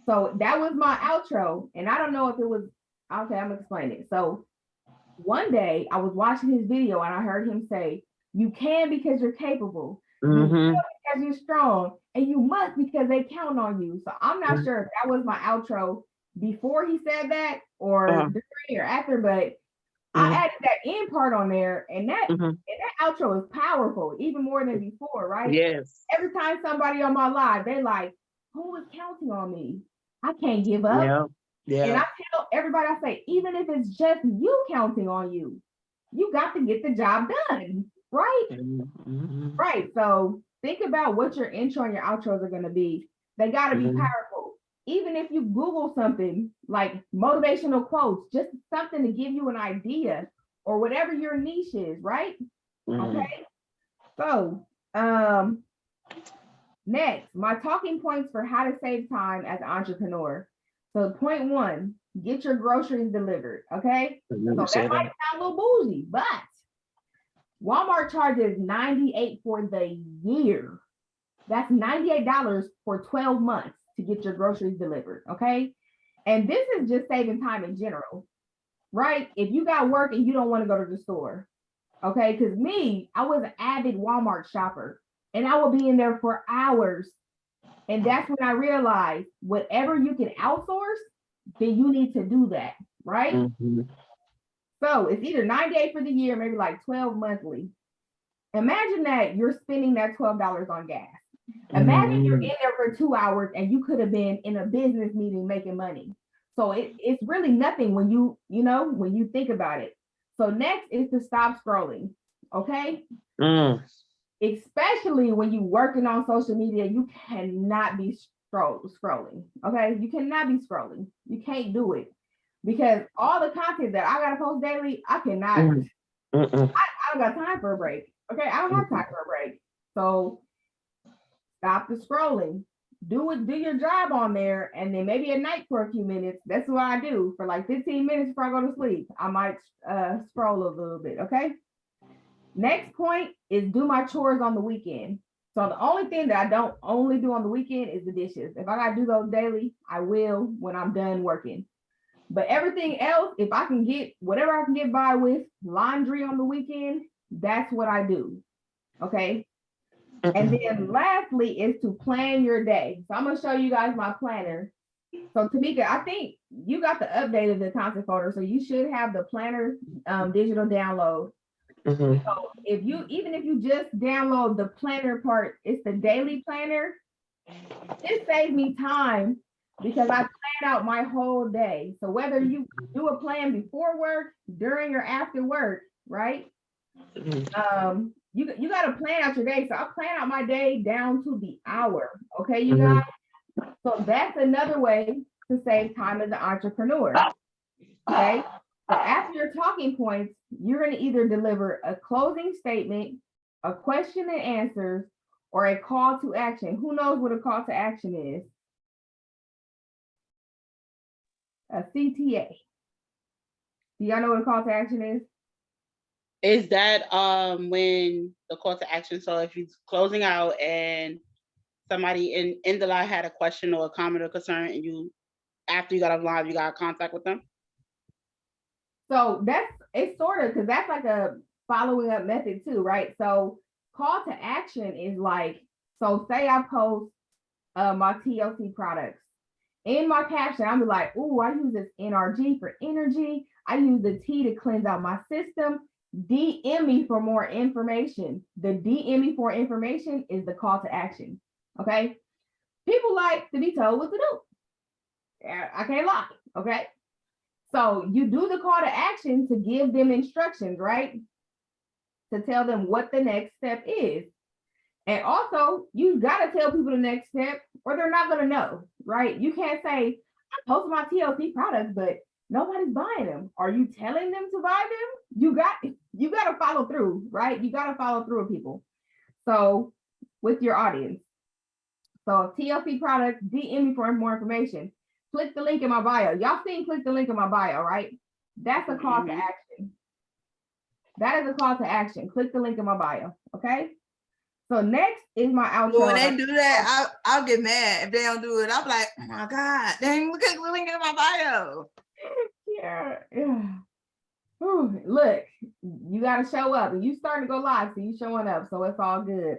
So that was my outro. And I don't know if it was, okay, I'm gonna explain it. So one day I was watching his video and I heard him say, You can because you're capable. Mm-hmm. You will because you're strong, and you must because they count on you. So I'm not sure if that was my outro before he said that or during or after, but I added that end part on there, and that outro is powerful, even more than before, right? Yes. Every time somebody on my live, they like, who is counting on me? I can't give up. Yeah. Yeah. And I tell everybody, I say, even if it's just you counting on you, you got to get the job done, right? Mm-hmm. Right. So think about what your intro and your outros are going to be. They got to be powerful. Even if you Google something like motivational quotes, just something to give you an idea or whatever your niche is, right? Okay. So, next, my talking points for how to save time as an entrepreneur. So, point 1, get your groceries delivered. Okay. So that might sound a little bougie, but Walmart charges $98 for the year. That's $98 for 12 months to get your groceries delivered. Okay. And this is just saving time in general, right? If you got work and you don't want to go to the store. Okay. Because me, I was an avid Walmart shopper and I would be in there for hours. And that's when I realized whatever you can outsource, then you need to do that. Right. So it's either $98 for the year, maybe like 12 monthly. Imagine that you're spending that $12 on gas. Imagine you're in there for 2 hours and you could have been in a business meeting making money. So it's really nothing when when you think about it. So next is to stop scrolling. Okay. Especially when you're working on social media, you cannot be scrolling. Okay. You cannot be scrolling. You can't do it. Because all the content that I gotta post daily, I cannot. I don't got time for a break. Okay, I don't have time for a break. So stop the scrolling. Do your job on there, and then maybe at night for a few minutes. That's what I do for like 15 minutes before I go to sleep. I might scroll a little bit. Okay. Next point is do my chores on the weekend. So the only thing that I don't only do on the weekend is the dishes. If I gotta do those daily, I will when I'm done working. But everything else, if I can get whatever I can get by with laundry on the weekend, that's what I do. Okay. And then lastly is to plan your day. So I'm going to show you guys my planner. So Tamika, I think you got the update of the content folder. So you should have the planner digital download. So even if you just download the planner part, it's the daily planner. It saves me time because I plan out my whole day. So whether you do a plan before work, during or after work, right? You got to plan out your day. So I plan out my day down to the hour. Okay, you guys. So that's another way to save time as an entrepreneur. Okay. So after your talking points, you're going to either deliver a closing statement, a question and answers, or a call to action. Who knows what a call to action is? A CTA. Do y'all know what a call to action is? Is that when the call to action? So if you're closing out and somebody in the live had a question or a comment or concern, and you after you got off live, you got contact with them. So it's sort of because that's like a following up method too, right? So call to action is like, so say I post my TLC products. In my caption, I'm like, oh, I use this NRG for energy. I use the T to cleanse out my system. DM me for more information. The DM me for information is the call to action. Okay. People like to be told what to do. I can't lie. Okay. So you do the call to action to give them instructions, right? To tell them what the next step is. And also, you got to tell people the next step or they're not going to know, right? You can't say, I posted my TLC products, but nobody's buying them. Are you telling them to buy them? You got to follow through, right? You got to follow through with people. So with your audience. So TLC products, DM me for more information. Click the link in my bio. Y'all seen click the link in my bio, right? That's a call to action. That is a call to action. Click the link in my bio, okay? So next is my outro. When they do that, I'll get mad if they don't do it. I'm like, oh my God, dang, look at the link in my bio. Yeah. Whew, look, you gotta show up and you starting to go live, so you showing up, so it's all good.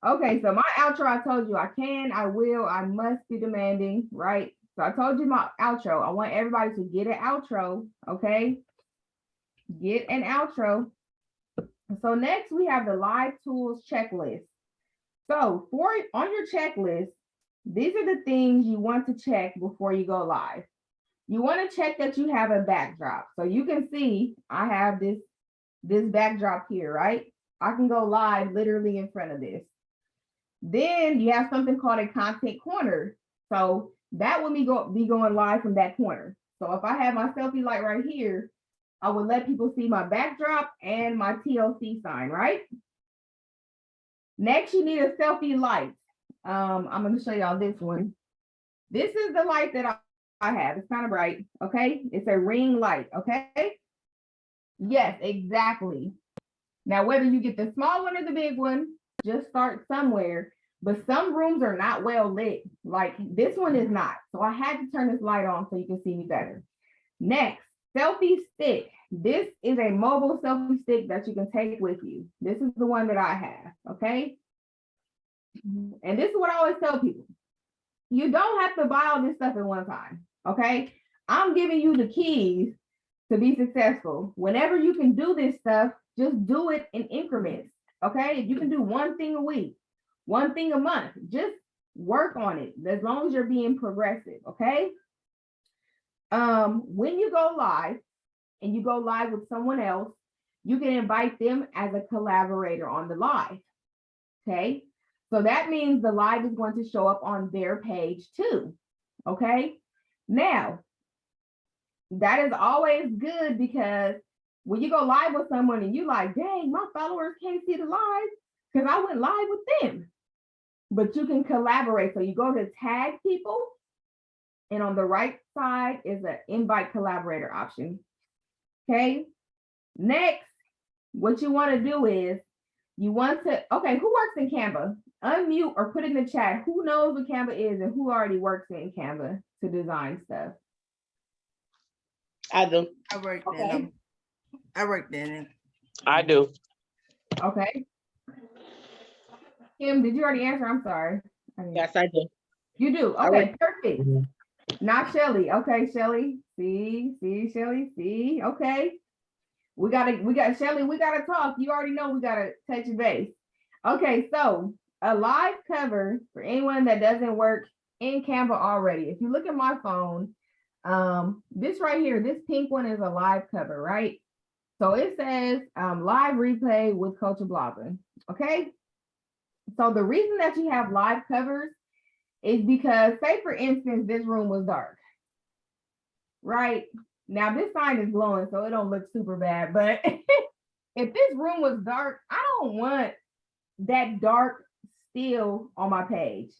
Okay, so my outro, I told you I can, I will, I must be demanding, right? So I told you my outro. I want everybody to get an outro, okay? Get an outro. So next we have the live tools checklist. So on your checklist, these are the things you want to check before you go live. You want to check that you have a backdrop. So you can see I have this backdrop here, right? I can go live literally in front of this. Then you have something called a content corner. So that will be going live from that corner. So if I have my selfie light right here, I would let people see my backdrop and my TLC sign, right? Next, you need a selfie light. I'm going to show y'all this one. This is the light that I have. It's kind of bright, okay? It's a ring light, okay? Yes, exactly. Now, whether you get the small one or the big one, just start somewhere. But some rooms are not well lit. Like this one is not. So I had to turn this light on so you can see me better. Next, selfie stick. This is a mobile selfie stick that you can take with you. This is the one that I have, okay? And this is what I always tell people. You don't have to buy all this stuff at one time, okay? I'm giving you the keys to be successful. Whenever you can do this stuff, just do it in increments, okay? If you can do one thing a week, one thing a month, just work on it as long as you're being progressive, okay? When you go live and you go live with someone else, you can invite them as a collaborator on the live, okay? So that means the live is going to show up on their page too, okay? Now, that is always good because when you go live with someone and you like, dang, my followers can't see the live because I went live with them. But you can collaborate. So you go to tag people, and on the right side is an invite collaborator option. Okay. Next, what you want to do is you want to, okay, who works in Canva? Unmute or put in the chat who knows what Canva is and who already works in Canva to design stuff. I do. I worked Okay. in them. I worked in it. I do. Okay. Kim, did you already answer? I'm sorry. Yes, I do. You do. I Okay, perfect. Mhm. Not Shelly. Okay, Shelly. See, Shelly. See. Okay. We got Shelly, we gotta talk. You already know we gotta touch base. Okay, so a live cover for anyone that doesn't work in Canva already. If you look at my phone, this right here, this pink one is a live cover, right? So it says live replay with Coach Blaza. Okay. So the reason that you have live covers is because, say for instance, this room was dark, right? Now this sign is glowing, so it don't look super bad, but if this room was dark, I don't want that dark still on my page,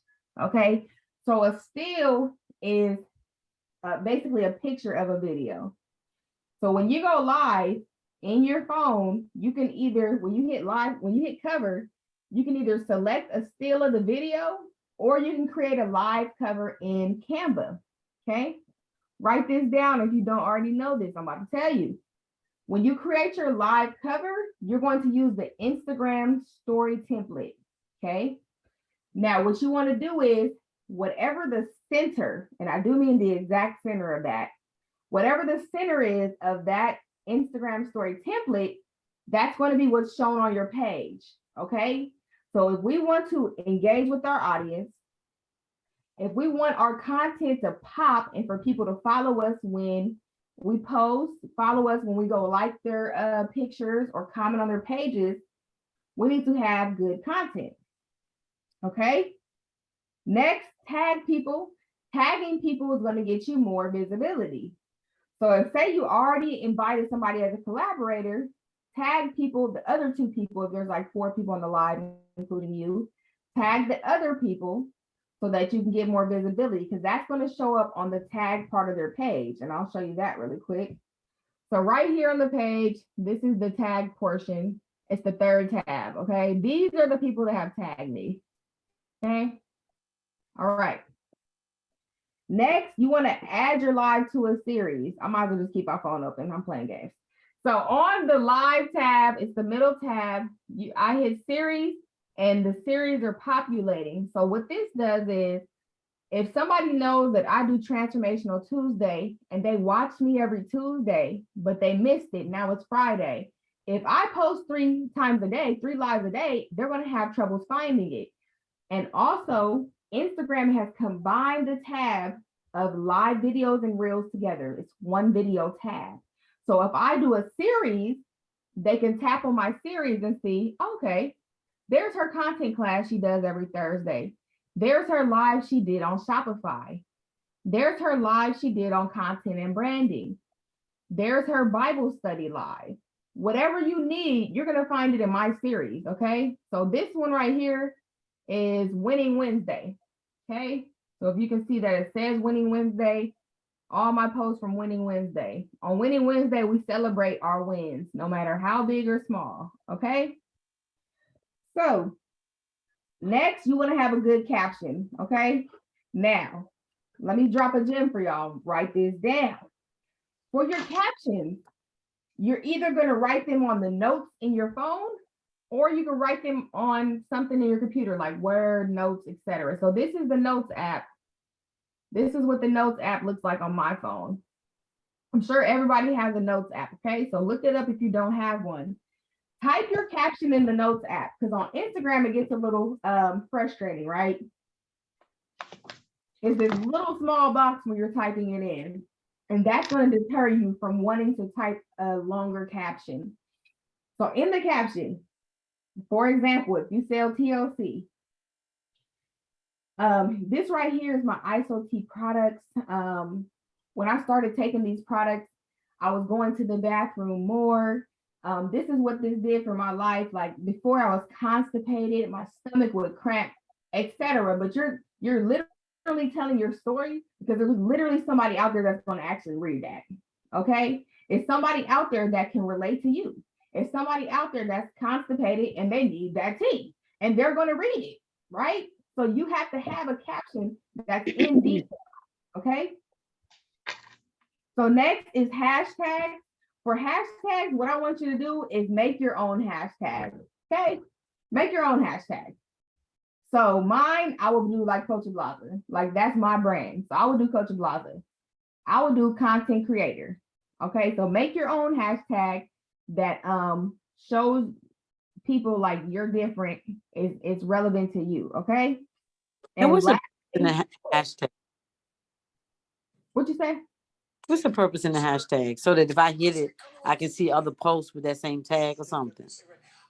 okay? So a still is basically a picture of a video. So when you go live in your phone, you can either, when you hit cover, you can either select a still of the video or you can create a live cover in Canva, okay? Write this down if you don't already know this. I'm about to tell you. When you create your live cover, you're going to use the Instagram story template, okay? Now, what you want to do is whatever the center, and I do mean the exact center of that, whatever the center is of that Instagram story template, that's going to be what's shown on your page, okay? So if we want to engage with our audience, if we want our content to pop and for people to follow us when we post, follow us when we go like their pictures or comment on their pages, we need to have good content, okay? Next, tag people. Tagging people is going to get you more visibility. So if say you already invited somebody as a collaborator, tag people, the other two people, if there's like 4 people on the live, including you, tag the other people so that you can get more visibility because that's going to show up on the tag part of their page. And I'll show you that really quick. So right here on the page, this is the tag portion. It's the 3rd tab, okay? These are the people that have tagged me, okay? All right. Next, you want to add your live to a series. I might as well just keep my phone open. I'm playing games. So on the live tab, it's the middle tab. I hit series and the series are populating. So what this does is, if somebody knows that I do Transformational Tuesday and they watch me every Tuesday, but they missed it, now it's Friday. If I post 3 times a day, 3 lives a day, they're going to have trouble finding it. And also, Instagram has combined the tab of live videos and reels together. It's one video tab. So if I do a series, they can tap on my series and see, okay, there's her content class she does every Thursday. There's her live she did on Shopify. There's her live she did on content and branding. There's her Bible study live. Whatever you need, you're going to find it in my series, okay? So this one right here is Winning Wednesday, okay? So if you can see that it says Winning Wednesday, all my posts from Winning Wednesday. On Winning Wednesday, we celebrate our wins, no matter how big or small, okay? So next, you want to have a good caption, okay? Now, let me drop a gem for y'all. Write this down. For your captions, you're either going to write them on the notes in your phone, or you can write them on something in your computer like Word, Notes, etc. So this is the Notes app. This is what the Notes app looks like on my phone. I'm sure everybody has a Notes app, okay? So look it up if you don't have one. Type your caption in the Notes app, because on Instagram, it gets a little frustrating, right? It's this little small box when you're typing it in. And that's going to deter you from wanting to type a longer caption. So in the caption, for example, if you sell TLC, this right here is my ISO-T products. When I started taking these products, I was going to the bathroom more. This is what this did for my life. Like before, I was constipated, my stomach would cramp, etc. But you're literally telling your story because there's literally somebody out there that's going to actually read that. Okay, it's somebody out there that can relate to you. It's somebody out there that's constipated and they need that tea, and they're going to read it, right? So you have to have a caption that's in detail. Okay. So next is hashtags. For hashtags, what I want you to do is make your own hashtag, okay? Make your own hashtag. So mine, I will do like Coach Blaza, like that's my brand. So I will do Coach Blaza. I will do content creator, okay? So make your own hashtag that shows people like you're different, it's relevant to you, okay? And what's the last- in the hashtag? What'd you say? What's the purpose in the hashtag? So that if I hit it, I can see other posts with that same tag or something.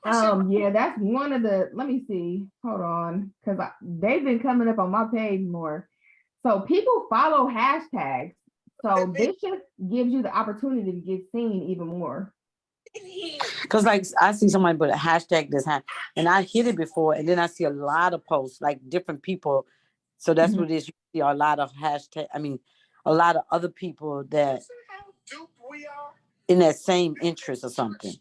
Yeah, that's one of the, let me see, hold on, because they've been coming up on my page more. So people follow hashtags. So this just gives you the opportunity to get seen even more. Because like I see somebody put a hashtag this and I hit it before, and then I see a lot of posts, like different people. So that's what it is. You see a lot of hashtag, a lot of other people that in that same interest or something.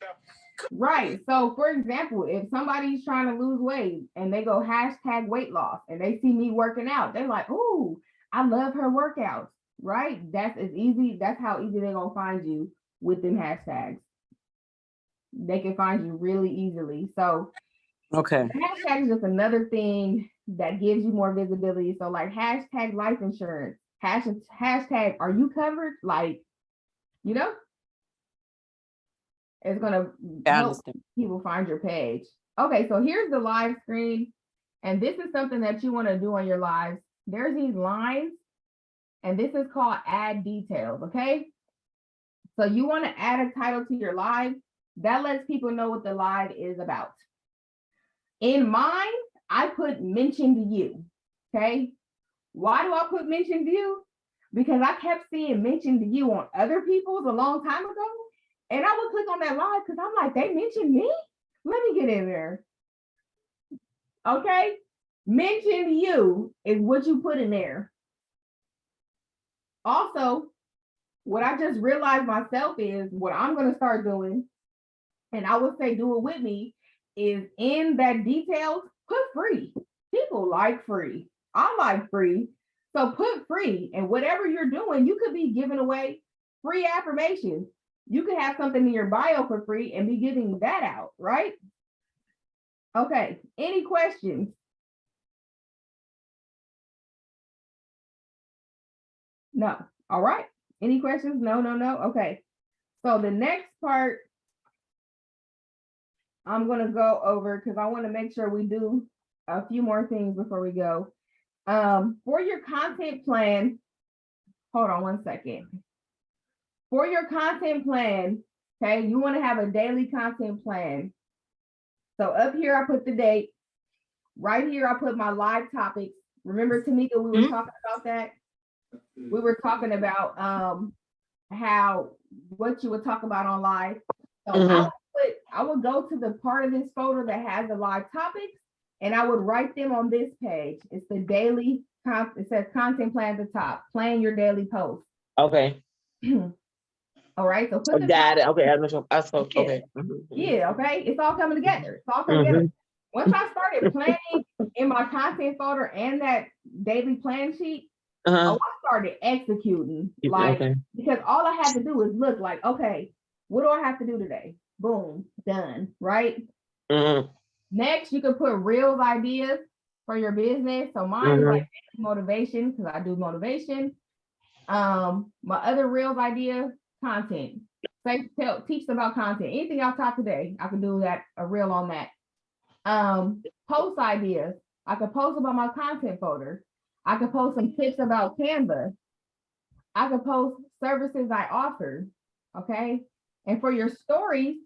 Right. So for example, if somebody's trying to lose weight and they go hashtag weight loss and they see me working out, they're like, "Ooh, I love her workouts." Right? That's as easy. That's how easy they're gonna find you with them hashtags. They can find you really easily. So okay, hashtag is just another thing that gives you more visibility. So like hashtag life insurance, hashtag are you covered? Like, you know, it's gonna help people find your page. Okay, so here's the live screen, and this is something that you want to do on your lives. There's these lines, and this is called add details. Okay, so you want to add a title to your live that lets people know what the live is about. In mine, I put mentioned you. Okay, why do I put mentioned you? Because I kept seeing mentioned you on other people's a long time ago. And I would click on that live because I'm like, they mentioned me? Let me get in there. Okay. Mentioned you is what you put in there. Also, what I just realized myself is what I'm going to start doing, and I would say do it with me, is in that details, put free. People like free. I like free. So put free, and whatever you're doing, you could be giving away free affirmations. you could have something in your bio for free and be giving that out, right? Okay, any questions? No, all right. Any questions? No, no, no, okay. So the next part I'm gonna go over because I want to make sure we do a few more things before we go. For your content plan, hold on one second. For your content plan, okay, you want to have a daily content plan. So up here, I put the date. Right here, I put my live topics. Remember, Tamika, we were talking about that. We were talking about how what you would talk about on live. So I would go to the part of this folder that has the live topics, and I would write them on this page. It's the daily. It says content plan at the top. Plan your daily post. Okay. All right. So put the Got it. Okay. Okay. yeah. Okay. It's all coming together. It's all coming together. Once I started planning in my content folder and that daily plan sheet, I started executing because all I had to do is look like, okay, what do I have to do today? Boom, done, right? Next, you can put reels ideas for your business. So mine is like motivation because I do motivation. My other reels idea, content. Teach them about content. Anything y'all taught today, I can do that, a reel on that. Post ideas. I could post about my content folder. I could post some tips about Canva. I could post services I offer. Okay. And for your stories,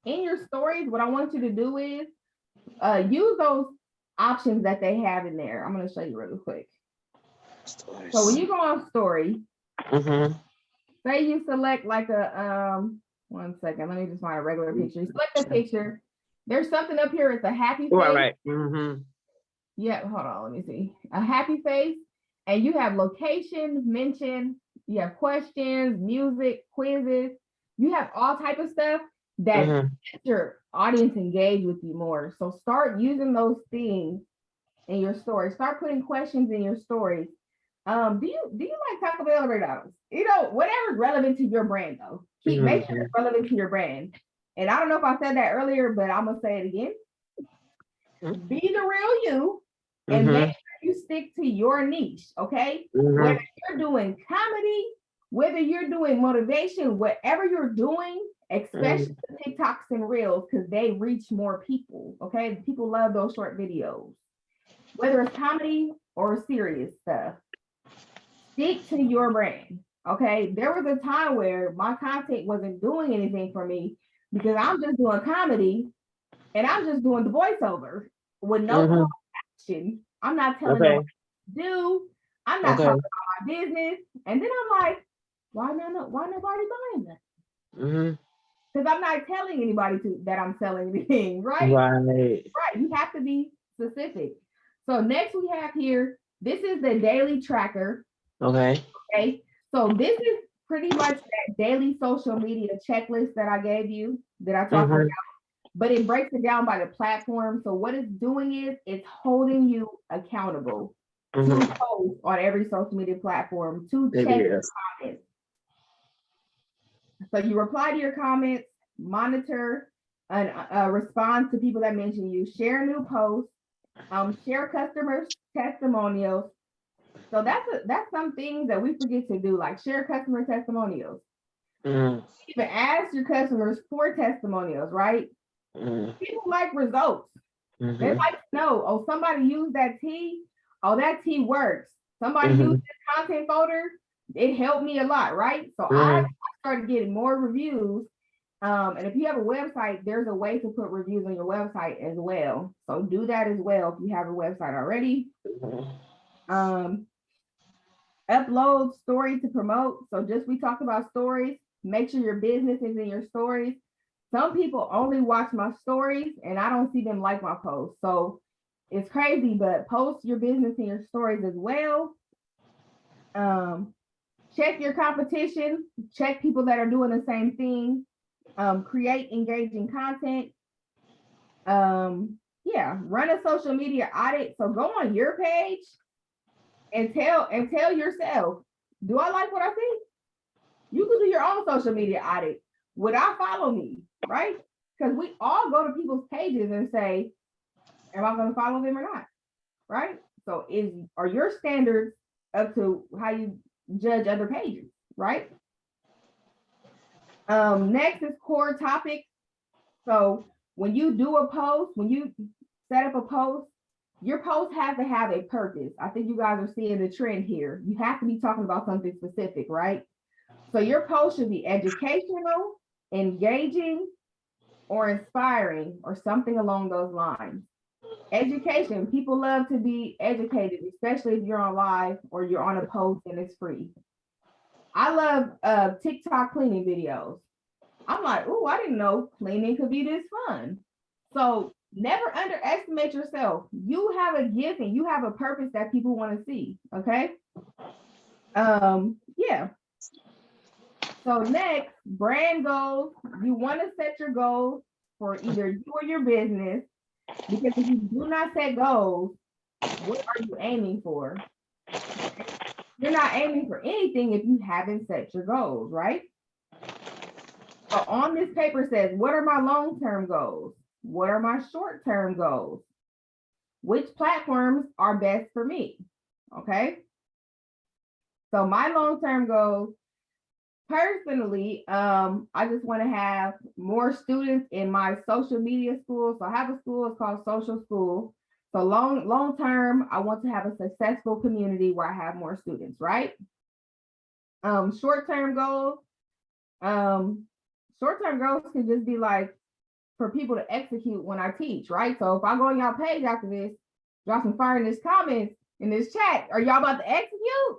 in your stories, what I want you to do is use those options that they have in there. I'm going to show you really quick. So when you go on story, say you select like a, one second, let me just find a regular picture. You select a picture. There's something up here. It's a happy face. Right. Yeah, hold on, let me see. A happy face, and you have location, mention, you have questions, music, quizzes, you have all type of stuff that gets your audience engage with you more. So start using those things in your story. Start putting questions in your stories. Do you like Taco Bell or McDonald's? You know, whatever's relevant to your brand though. Make sure it's relevant to your brand. And I don't know if I said that earlier, but I'm gonna say it again. Be the real you. And make sure you stick to your niche, okay? Whether you're doing comedy, whether you're doing motivation, whatever you're doing, especially TikToks and Reels, because they reach more people, okay? People love those short videos. Whether it's comedy or serious stuff, stick to your brand, okay? There was a time where my content wasn't doing anything for me because I'm just doing comedy and I'm just doing the voiceover with no action. I'm not telling them what to do. I'm not talking about my business. And then I'm like, why nobody buying that? Because I'm not telling anybody that I'm selling anything, right? Right. You have to be specific. So next we have here, this is the daily tracker. Okay. So this is pretty much that daily social media checklist that I gave you, that I talked about. But it breaks it down by the platform. So what it's doing is it's holding you accountable to post on every social media platform, to check your comments. So you reply to your comments, monitor and respond to people that mention you, share new posts, share customers' testimonials. So that's some things that we forget to do, like share customer testimonials. Even ask your customers for testimonials, right? People like results. They like to know, oh, somebody used that tea. Oh, that tea works. Somebody used this content folder. It helped me a lot, right? So I started getting more reviews. And if you have a website, there's a way to put reviews on your website as well. So do that as well if you have a website already. Upload story to promote. So we talked about stories. Make sure your business is in your stories. Some people only watch my stories and I don't see them like my posts. So it's crazy, but post your business in your stories as well. Check your competition, check people that are doing the same thing. Create engaging content. Run a social media audit. So go on your page and tell yourself, do I like what I see? You can do your own social media audit without follow me, right? Because we all go to people's pages and say, am I going to follow them or not? Right? So are your standards up to how you judge other pages, right? Next is core topic. So when you do a post, when you set up a post, your post has to have a purpose. I think you guys are seeing the trend here. You have to be talking about something specific, right? So your post should be educational, engaging, or inspiring, or something along those lines. Education, people love to be educated, especially if you're on live or you're on a post and it's free. I love TikTok cleaning videos. I'm like, oh, I didn't know cleaning could be this fun. So never underestimate yourself. You have a gift and you have a purpose that people want to see. Okay. Yeah. So next, brand goals. You want to set your goals for either you or your business, because if you do not set goals, what are you aiming for? You're not aiming for anything if you haven't set your goals, right? So on this paper says, what are my long-term goals? What are my short-term goals? Which platforms are best for me? Okay. So my long-term goals, personally, I just want to have more students in my social media school. So I have a school, it's called Social School. So long term, I want to have a successful community where I have more students, right? Short-term goals. Short-term goals can just be like for people to execute when I teach, right? So if I go on y'all page after this, drop some fire in this comments, in this chat, are y'all about to execute?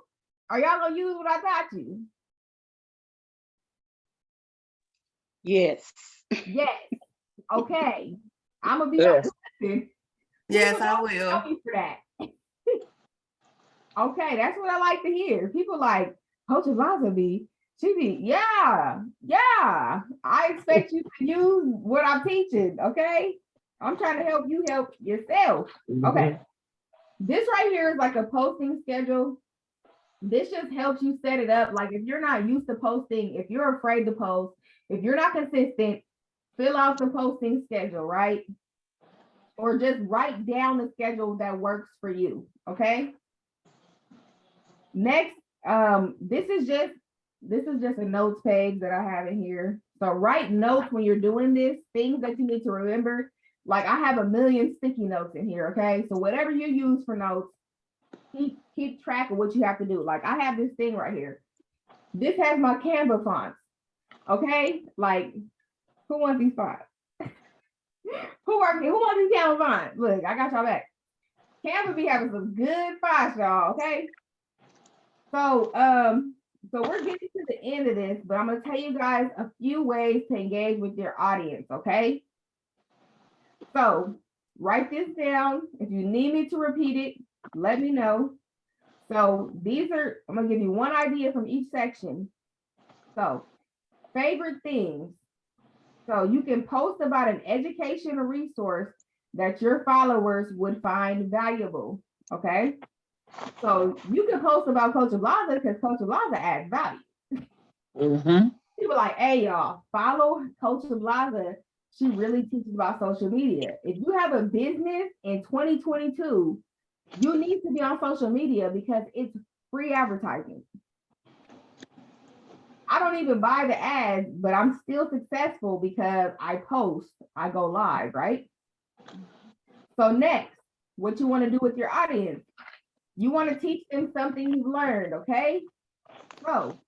Are y'all gonna use what I taught you? Yes. Yes. Okay. I'm gonna be Yes. Yes, I will. Tell me for that. Okay, that's what I like to hear. People like Coach Eliza she be, yeah. I expect you to use what I'm teaching. Okay. I'm trying to help you help yourself. Okay. This right here is like a posting schedule. This just helps you set it up. Like if you're not used to posting, if you're afraid to post, if you're not consistent, fill out the posting schedule, right? Or just write down the schedule that works for you, okay? Next, this is just a notes page that I have in here. So write notes when you're doing this, things that you need to remember. Like I have a million sticky notes in here, okay? So whatever you use for notes, keep track of what you have to do. Like I have this thing right here. This has my Canva fonts, okay? Like who wants these fonts? Who wants these Canva fonts? Look, I got y'all back. Canva be having some good fonts, y'all, okay? So, so we're getting to the end of this, but I'm gonna tell you guys a few ways to engage with your audience, okay? So write this down. If you need me to repeat it, let me know. So I'm gonna give you one idea from each section. So favorite things. So you can post about an educational resource that your followers would find valuable, okay? So you can post about Coach Eliza because Coach Eliza adds value. People like, hey y'all, follow Coach Eliza. She really teaches about social media. If you have a business in 2022, you need to be on social media because it's free advertising. I don't even buy the ads, but I'm still successful because I post, I go live, right? So next, what you want to do with your audience? You want to teach them something you've learned, okay? So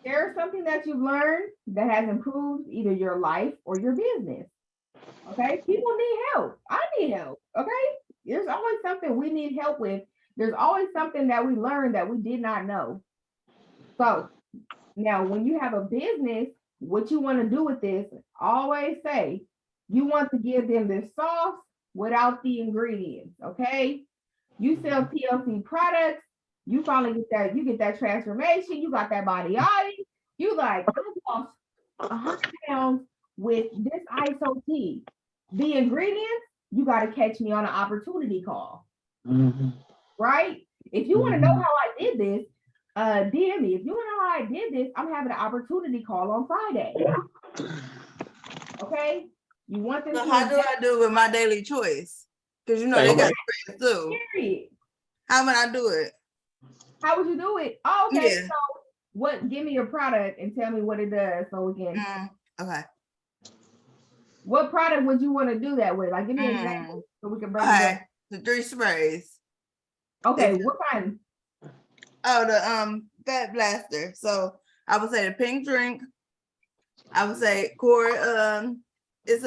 share something that you've learned that has improved either your life or your business, okay? People need help. I need help, okay? There's always something we need help with. There's always something that we learned that we did not know. So now, when you have a business, what you want to do with this, always say, you want to give them the sauce without the ingredients, okay? You sell TLC products, you finally get that transformation, you got that body yaddy, you like, I lost 100 pounds with this ISO tea. The ingredients, you got to catch me on an opportunity call, right? If you want to know how I did this, DM me. If you want to know how I did this, I'm having an opportunity call on Friday. Okay? You want this So to how do I do with my daily choice? Because you know they got sprays too. period. How would I do it? How would you do it? Oh, okay. Yeah. So what, give me your product and tell me what it does so we can, Okay. what product would you want to do that with? Like, give me an example so we can break it Okay. down. The 3 sprays. Okay, It's- what kind? Oh, the fat blaster. So I would say the pink drink. I would say Corey. It's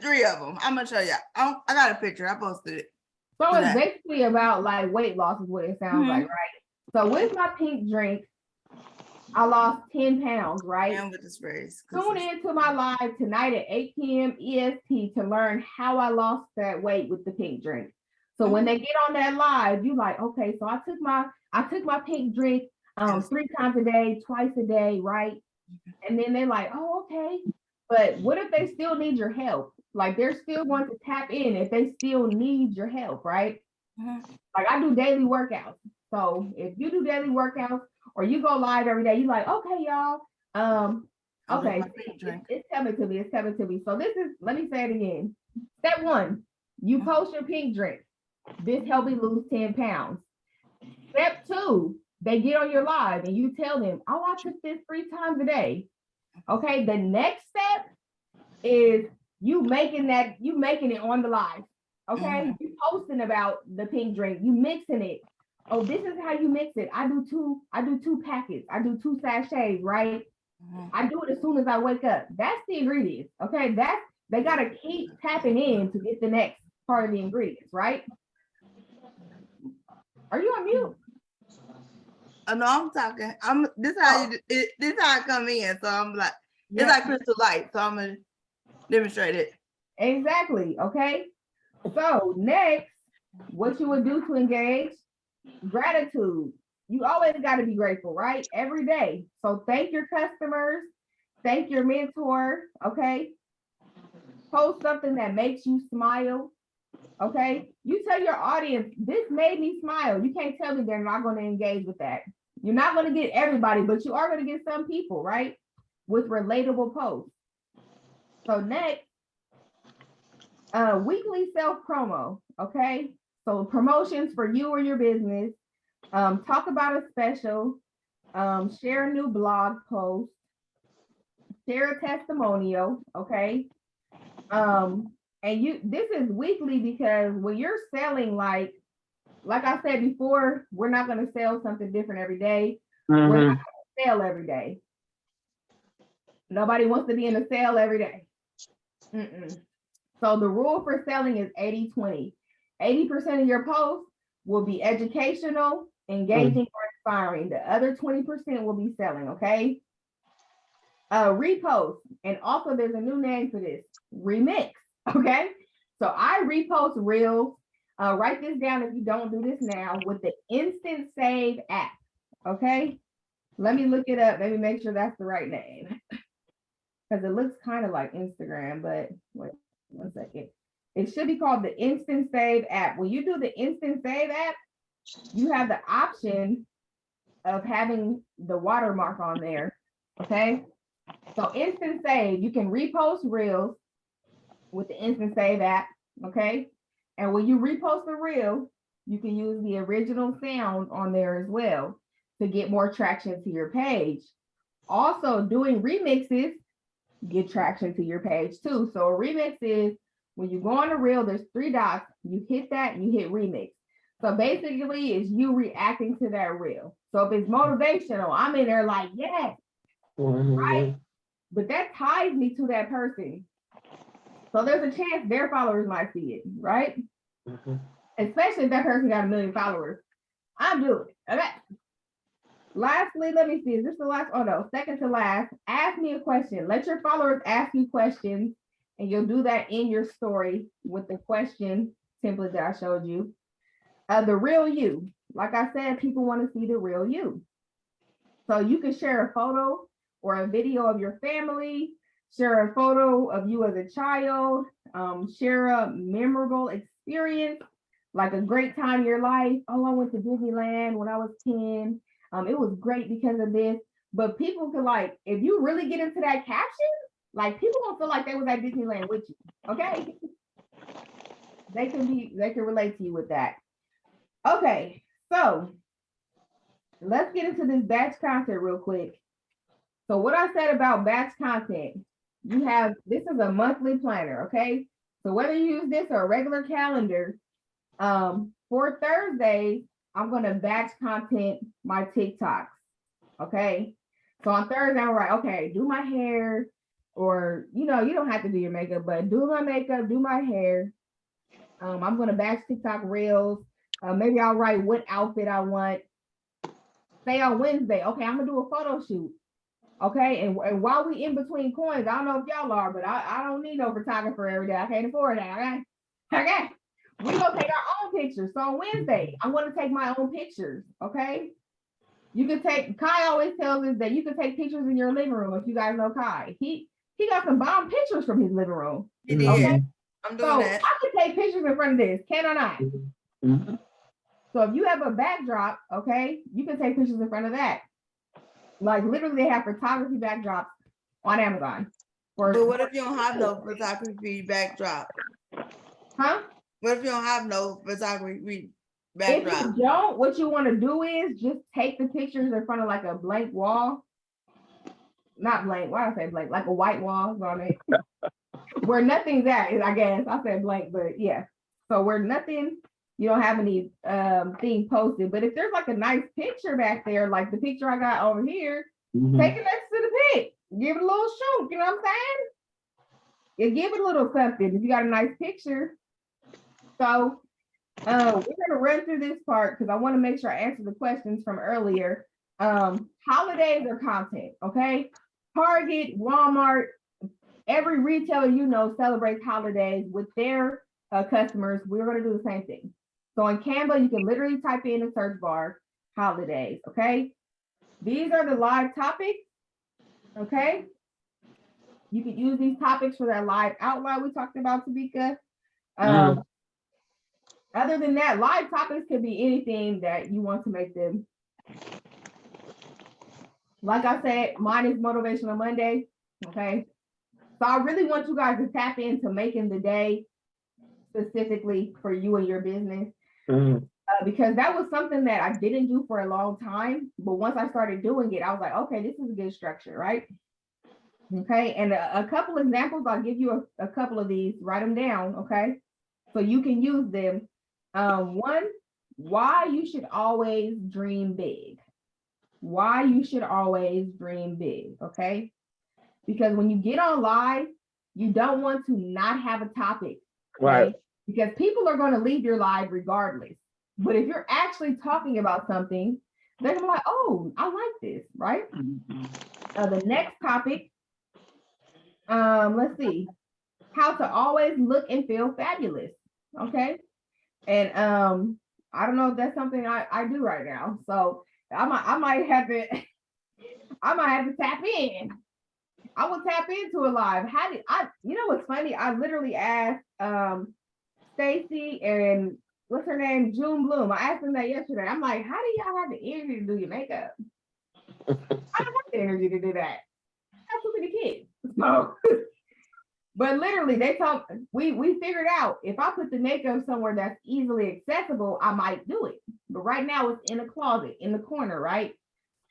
3 of them. I'm gonna show you. I got a picture. I posted it. So for it's that. basically about like weight loss is what it sounds like, right? So with my pink drink, I lost 10 pounds, right? And with the sprays. Tune into my live tonight at 8 p.m. EST to learn how I lost that weight with the pink drink. So when they get on that live, you like, okay, so I took my pink drink 3 times a day, twice a day, right? And then they're like, oh, okay. But what if they still need your help? Like they're still going to tap in if they still need your help, right? Like I do daily workouts. So if you do daily workouts or you go live every day, you like, okay, y'all. Okay, it's coming to me. It's coming to me. So this is, let me say it again. Step 1, you post your pink drink. This helped me lose 10 pounds. Step 2, they get on your live and you tell them, oh, I took this 3 times a day. Okay, the next step is you making it on the live. Okay, you posting about the pink drink, you mixing it. Oh, this is how you mix it. I do 2 packets, I do 2 sachets, right? I do it as soon as I wake up. That's the ingredients. Okay, they gotta keep tapping in to get the next part of the ingredients, right? Are you on mute? Oh no, I'm talking. This how I come in. So I'm like, it's Yeah. like crystal light. So I'm gonna demonstrate it. Exactly. Okay. So next, what you would do to engage? Gratitude. You always got to be grateful, right? Every day. So thank your customers, thank your mentor. Okay. Post something that makes you smile. Okay. You tell your audience, this made me smile. You can't tell me they're not going to engage with that. You're not going to get everybody, but you are going to get some people, right? With relatable posts. So next, weekly self promo. Okay. So promotions for you or your business. Talk about a special. Share a new blog post. Share a testimonial. Okay. And this is weekly because when you're selling, like I said before, we're not going to sell something different every day. We're not going to sell every day. Nobody wants to be in a sale every day. So the rule for selling is 80-20. 80% of your posts will be educational, engaging, or inspiring. The other 20% will be selling, okay? Repost, and also there's a new name for this, remix, okay? So I repost reels. Write this down if you don't do this now, with the Instant Save app, okay? Let me look it up. Let me make sure that's the right name. Because it looks kind of like Instagram, but wait 1 second. It should be called the Instant Save app. When you do the Instant Save app, you have the option of having the watermark on there, okay? So Instant Save, you can repost reels with the Instant Save app, okay? And when you repost the reel, you can use the original sound on there as well to get more traction to your page. Also, doing remixes get traction to your page too. So a remix is when you go on a reel, there's 3 dots, you hit that and you hit remix. So basically it's you reacting to that reel. So if it's motivational, I'm in there like, yes, right? But that ties me to that person. So there's a chance their followers might see it, right? Especially if that person got 1 million followers. I'm doing it. Okay. Lastly, let me see. Is this the last? Oh no, second to last. Ask me a question. Let your followers ask you questions, and you'll do that in your story with the question template that I showed you. The real you. Like I said, people want to see the real you. So you can share a photo or a video of your family, share a photo of you as a child, share a memorable experience, like a great time in your life. Oh, I went to Disneyland when I was 10. It was great because of this. But people can like, if you really get into that caption, like people won't feel like they was at Disneyland with you. Okay. They can relate to you with that. Okay, so let's get into this batch content real quick. So what I said about batch content, this is a monthly planner, okay? So whether you use this or a regular calendar, for Thursdays, I'm gonna batch content my TikToks, okay? So on Thursday, I'm like, okay, do my hair, or you don't have to do your makeup, but do my makeup, do my hair. I'm gonna batch TikTok reels. Maybe I'll write what outfit I want. Say on Wednesday, okay, I'm gonna do a photo shoot. Okay, and while we in between coins, I don't know if y'all are, but I don't need no photographer every day. I can't afford that. Okay. We're gonna take our own pictures. So on Wednesday, I'm gonna take my own pictures. Okay. You can take, Kai always tells us that you can take pictures in your living room. If you guys know Kai, he got some bomb pictures from his living room. He did. Okay. I'm doing So that. I can take pictures in front of this, can I not? Mhm. So if you have a backdrop, okay, you can take pictures in front of that. Like literally they have photography backdrops on Amazon. But what if you don't have no photography backdrop? Huh? What if you don't have no photography If backdrop? you don't, what you want to do is just take the pictures in front of like a blank wall. Not blank, why did I say blank? Like a white wall on it. Where nothing's at, I guess. I said blank, but yeah. So where nothing, you don't have any thing posted. But if there's like a nice picture back there, like the picture I got over here, Mhm. take it next to the pic. Give it a little shoot, you know what I'm saying? You give it a little something if you got a nice picture. So we're gonna run through this part because I want to make sure I answer the questions from earlier. Holidays or content, okay? Target, Walmart, every retailer celebrates holidays with their customers. We're gonna do the same thing. So in Canva, you can literally type in the search bar, holidays, okay? These are the live topics, okay? You could use these topics for that live outline we talked about, Tamika. Other than that, live topics could be anything that you want to make them. Like I said, mine is Motivational Monday, okay? So I really want you guys to tap into making the day specifically for you and your business. Mhm. Because that was something that I didn't do for a long time. But once I started doing it, I was like, okay, this is a good structure, right? Okay, and a couple examples, I'll give you a couple of these, write them down, okay? So you can use them. One, why you should always dream big. Why you should always dream big, okay? Because when you get on live, you don't want to not have a topic, okay? Right. Because people are going to leave your live regardless. But if you're actually talking about something, they're gonna be like, oh, I like this, right? Mhm. The next topic, let's see, how to always look and feel fabulous, okay? And I don't know if that's something I do right now, so I might have to tap in. I will tap into it live. How did I? You know what's funny? I literally asked Stacy and what's her name, June Bloom. I asked them that yesterday. I'm like, how do y'all have the energy to do your makeup? I don't have the energy to do that. I have too many kids. So, but literally, they told we figured out if I put the makeup somewhere that's easily accessible, I might do it. But right now, it's in a closet in the corner, right?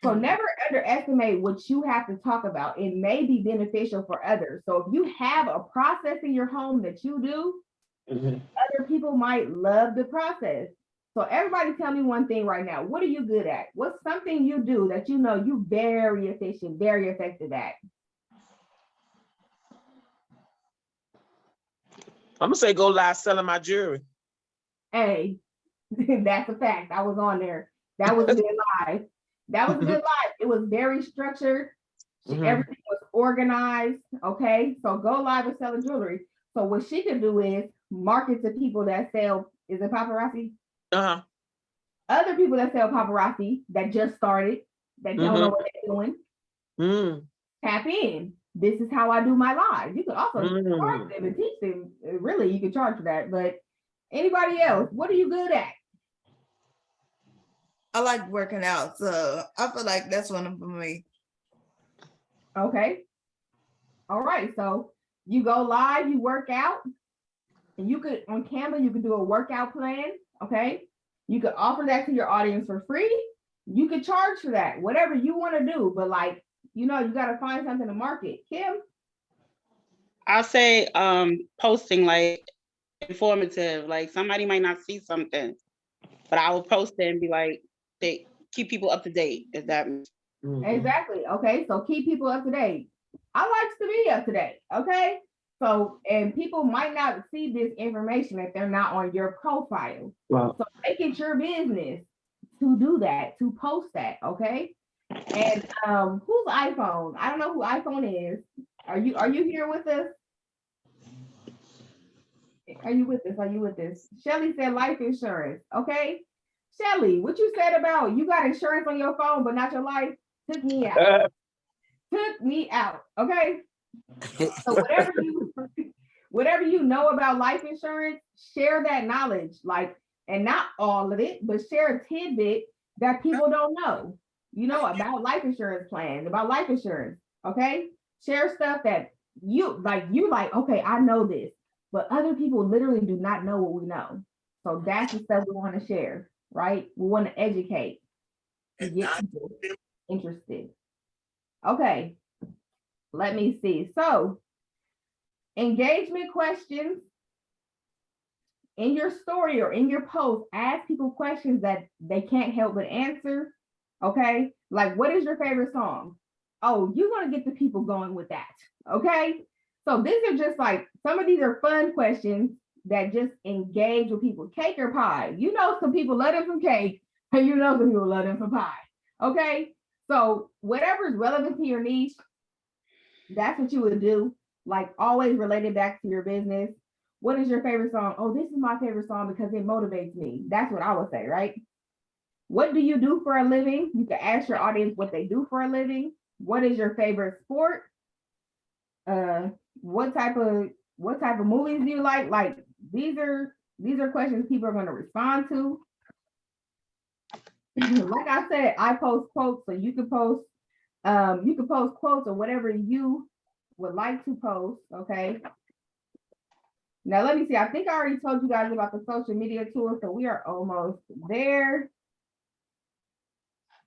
So never underestimate what you have to talk about. It may be beneficial for others. So if you have a process in your home that you do, Mhm. other people might love the process. So everybody tell me one thing right now. What are you good at? What's something you do that you know you very efficient, very effective at? I'm gonna say go live selling my jewelry. Hey, that's a fact. I was on there. That was a good live. That was a good live. It was very structured. Mhm. Everything was organized. Okay. So go live with selling jewelry. So what she could do is market to people that sell, is it paparazzi? Uh-huh. Other people that sell paparazzi that just started, that don't know what they're doing. Mm. Tap in. This is how I do my live. You could also charge them and teach them. Really, you can charge for that. But anybody else, what are you good at? I like working out, so I feel like that's one of them for me. Okay. All right. So you go live, you work out, and you could on Canva, you could do a workout plan. Okay. You could offer that to your audience for free. You could charge for that, whatever you want to do. But like, you know, you got to find something to market. Kim? I'll say posting like informative, like somebody might not see something, but I will post it and be like, they keep people up to date, if that makes Exactly. Okay. So keep people up to date. I like to be up to date. Okay. So, and people might not see this information if they're not on your profile. Wow. So make it your business to do that, to post that. Okay. And who's iPhone? I don't know who iPhone is. Are you here with us? Are you with us? Are you with us? Shelly said life insurance. Okay. Shelly, what you said about you got insurance on your phone, but not your life, took me out. Took me out. Okay. So whatever you know about life insurance, share that knowledge, like, and not all of it, but share a tidbit that people don't know, you know, about life insurance plans, about life insurance. Okay. Share stuff that you like, okay, I know this, but other people literally do not know what we know. So that's the stuff we want to share, right? We want to educate to get people interested. Okay. Let me see. So engagement questions in your story or in your post, ask people questions that they can't help but answer. Okay. Like, what is your favorite song? Oh, you're going to get the people going with that. Okay. So these are just like, some of these are fun questions that just engage with people. Cake or pie? You know, some people love them some cake, and you know, some people love them some pie. Okay. So whatever is relevant to your niche, that's what you would do. Like, always relate it back to your business. What is your favorite song? Oh, this is my favorite song because it motivates me. That's what I would say, right? What do you do for a living? You can ask your audience what they do for a living. What is your favorite sport? What type of movies do you like? Like, these are questions people are going to respond to. Like I said, I post quotes, so you can post quotes or whatever you would like to post. Okay. Now let me see. I think I already told you guys about the social media tools, so we are almost there.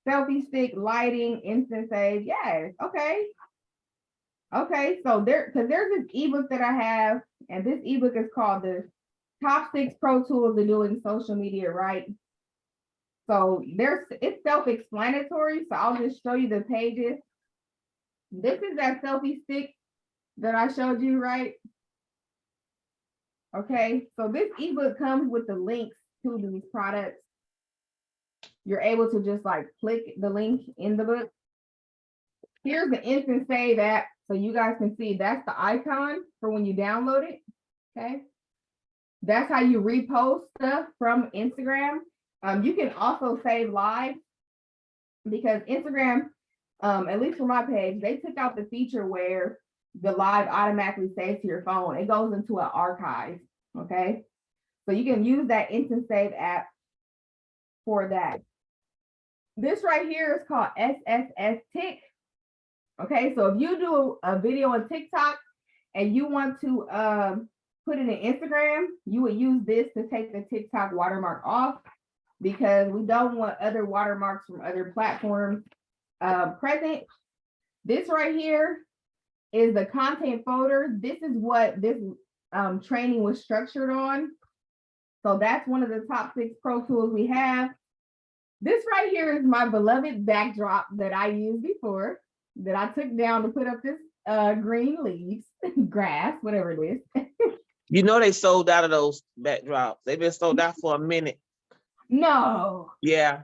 Selfie stick, lighting, instant save. Yes. Okay. Okay. So there's this ebook that I have, and this ebook is called the Top 6 Pro Tools of Doing Social Media Right. So it's self-explanatory. So I'll just show you the pages. This is that selfie stick that I showed you, right? Okay, so this ebook comes with the links to these products. You're able to just like click the link in the book. Here's the instant save app, so you guys can see that's the icon for when you download it. Okay, that's how you repost stuff from Instagram. You can also save live, because Instagram, at least for my page, they took out the feature where the live automatically saves to your phone. It goes into an archive. Okay. So you can use that instant save app for that. This right here is called SSS Tick. Okay. So if you do a video on TikTok and you want to put it in Instagram, you would use this to take the TikTok watermark off, because we don't want other watermarks from other platforms present. This right here is the content folder. This is what this training was structured on. So that's one of the top 6 pro tools we have. This right here is my beloved backdrop that I used before, that I took down to put up this green leaves, grass, whatever it is. You know, they sold out of those backdrops. They've been sold out for a minute. No. Yeah.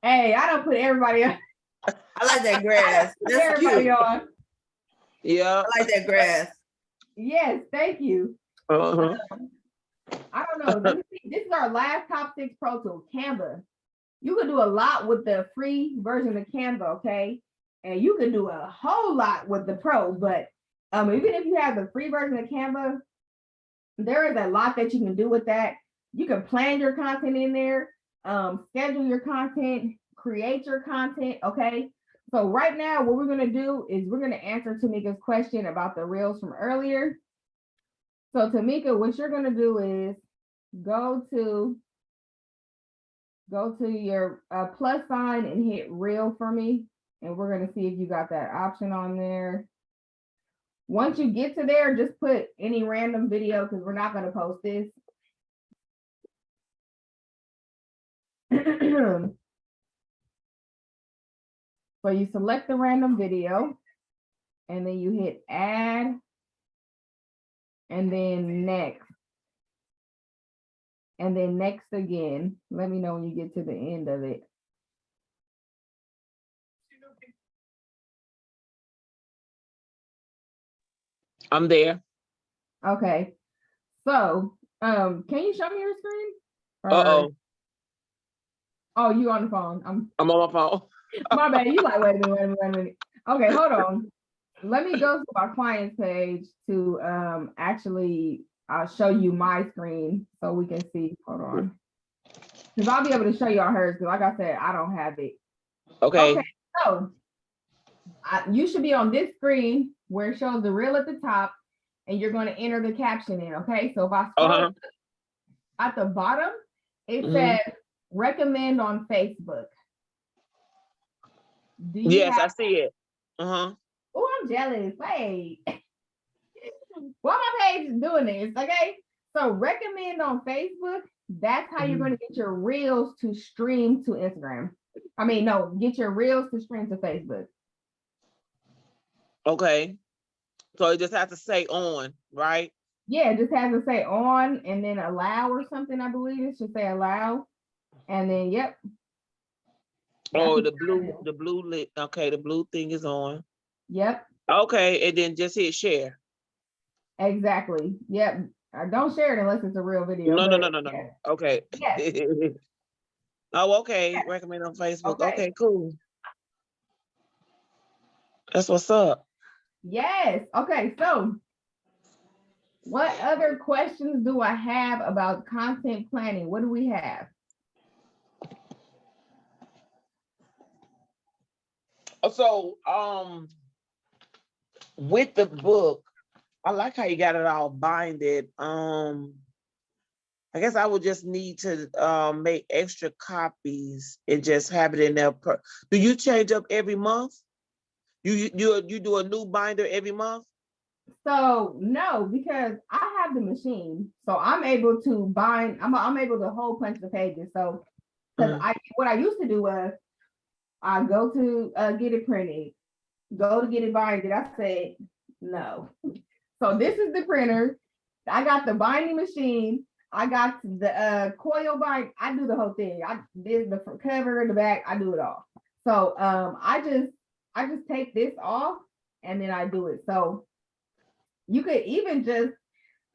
Hey, I don't put everybody on. I like that grass. That's Everybody cute. on. Yeah. I like that grass. Yes, thank you. Uh-huh. I don't know. Let me see. This is our last top 6 pro tool, Canva. You can do a lot with the free version of Canva, okay? And you can do a whole lot with the pro, but even if you have the free version of Canva, there is a lot that you can do with that. You can plan your content in there. schedule your content, create your content, okay? So right now, what we're gonna do is we're gonna answer Tamika's question about the reels from earlier. So Tamika, what you're gonna do is go to your plus sign and hit reel for me. And we're gonna see if you got that option on there. Once you get to there, just put any random video because we're not gonna post this. So you select the random video and then you hit add and then next. And then next again. Let me know when you get to the end of it. I'm there. Okay. So, can you show me your screen? Or- Uh-oh, Oh, you on the phone. I'm on my phone. My bad. You like, wait a minute. Okay, hold on. Let me go to our clients page to actually show you my screen so we can see. Hold on. Because I'll be able to show you all hers, because like I said, I don't have it. Okay, So you should be on this screen where it shows the reel at the top, and you're going to enter the caption in, okay? So if I scroll Uh-huh. at the bottom, it Mhm. says recommend on Facebook. Do you Yes, have, I see it. Uh-huh. oh, I'm jealous. Wait. Well, my page is doing this, okay? So recommend on Facebook, that's how you're Mhm. going to get your reels to stream to Instagram. I mean, no, get your reels to stream to Facebook. Okay. So it just has to say on, right? Yeah, it just has to say on and then allow or something, I believe it should say allow. And then, yep. Oh, That's the what blue, you do. the blue lit. Okay, the blue thing is on. Yep, Okay, and then just hit share. exactly. Yep. Don't share it unless it's a real video. No, but no. yeah. Okay. Yes. Oh, okay. Recommend on Facebook. Okay. Okay, cool. That's what's up. Yes. Okay. So, what other questions do I have about content planning? What do we have? So, with the book, I like how you got it all binded. I guess I would just need to make extra copies and just have it in there. Do you change up every month? You do a new binder every month? So no, because I have the machine, so I'm able to bind. I'm able to hole punch the pages. So, because what I used to do was I go to get it printed, go to get it binded. I said no. So this is the printer. I got the binding machine. I got the coil bind. I do the whole thing. I did the cover, the back. I do it all. So I just take this off and then I do it. So you could even just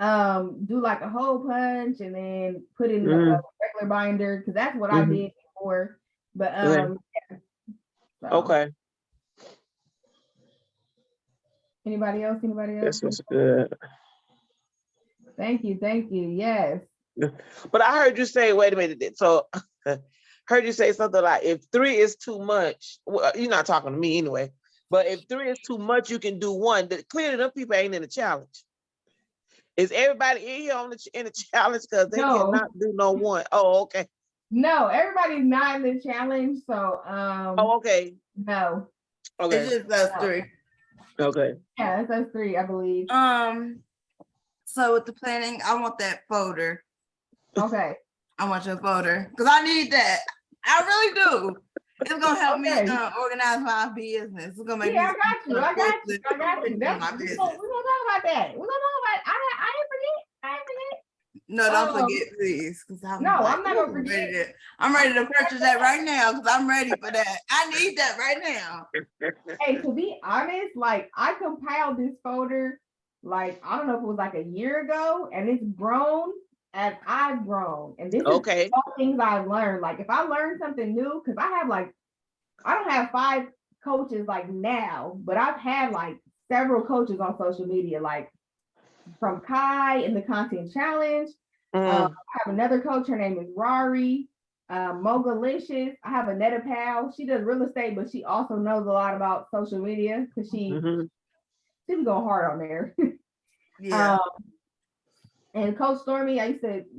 do like a hole punch and then put in a regular binder, because that's what I did before. But yeah. So, Okay, anybody else? this was good. Thank you. Yes. But I heard you say, wait a minute. So heard you say something like, if 3 is too much, well, you're not talking to me anyway, but if 3 is too much, you can do 1. Clearly, them people ain't in the challenge. Is everybody in here in the challenge? Because they No. cannot do no 1. Oh, okay. No, everybody's not in the challenge. So Oh, okay. no. Okay. It's just us No. three. Okay. Yeah, it's us 3, I believe. So with the planning, I want that folder. Okay. I want your folder because I need that. I really do. It's gonna help me Okay. organize my business. It's gonna make Yeah, me I got you. I got you. my We're gonna business. talk about that. We're gonna talk about it. I ain't forget. No, don't forget, please. Because I'm No, like, I'm not gonna ooh, forget. I'm ready to purchase that right now because I'm ready for that. I need that right now. Hey, to be honest, like I compiled this folder, like I don't know if it was like a year ago, and it's grown as I've grown. And this is Okay. all things I've learned. Like if I learn something new, because I don't have 5 coaches like now, but I've had like several coaches on social media, like from Kai in the content challenge. I have another coach, her name is Rari. Mogalicious. I have Anetta Powell. She does real estate, but she also knows a lot about social media because she Mhm. was going hard on there. Yeah. And Coach Stormy,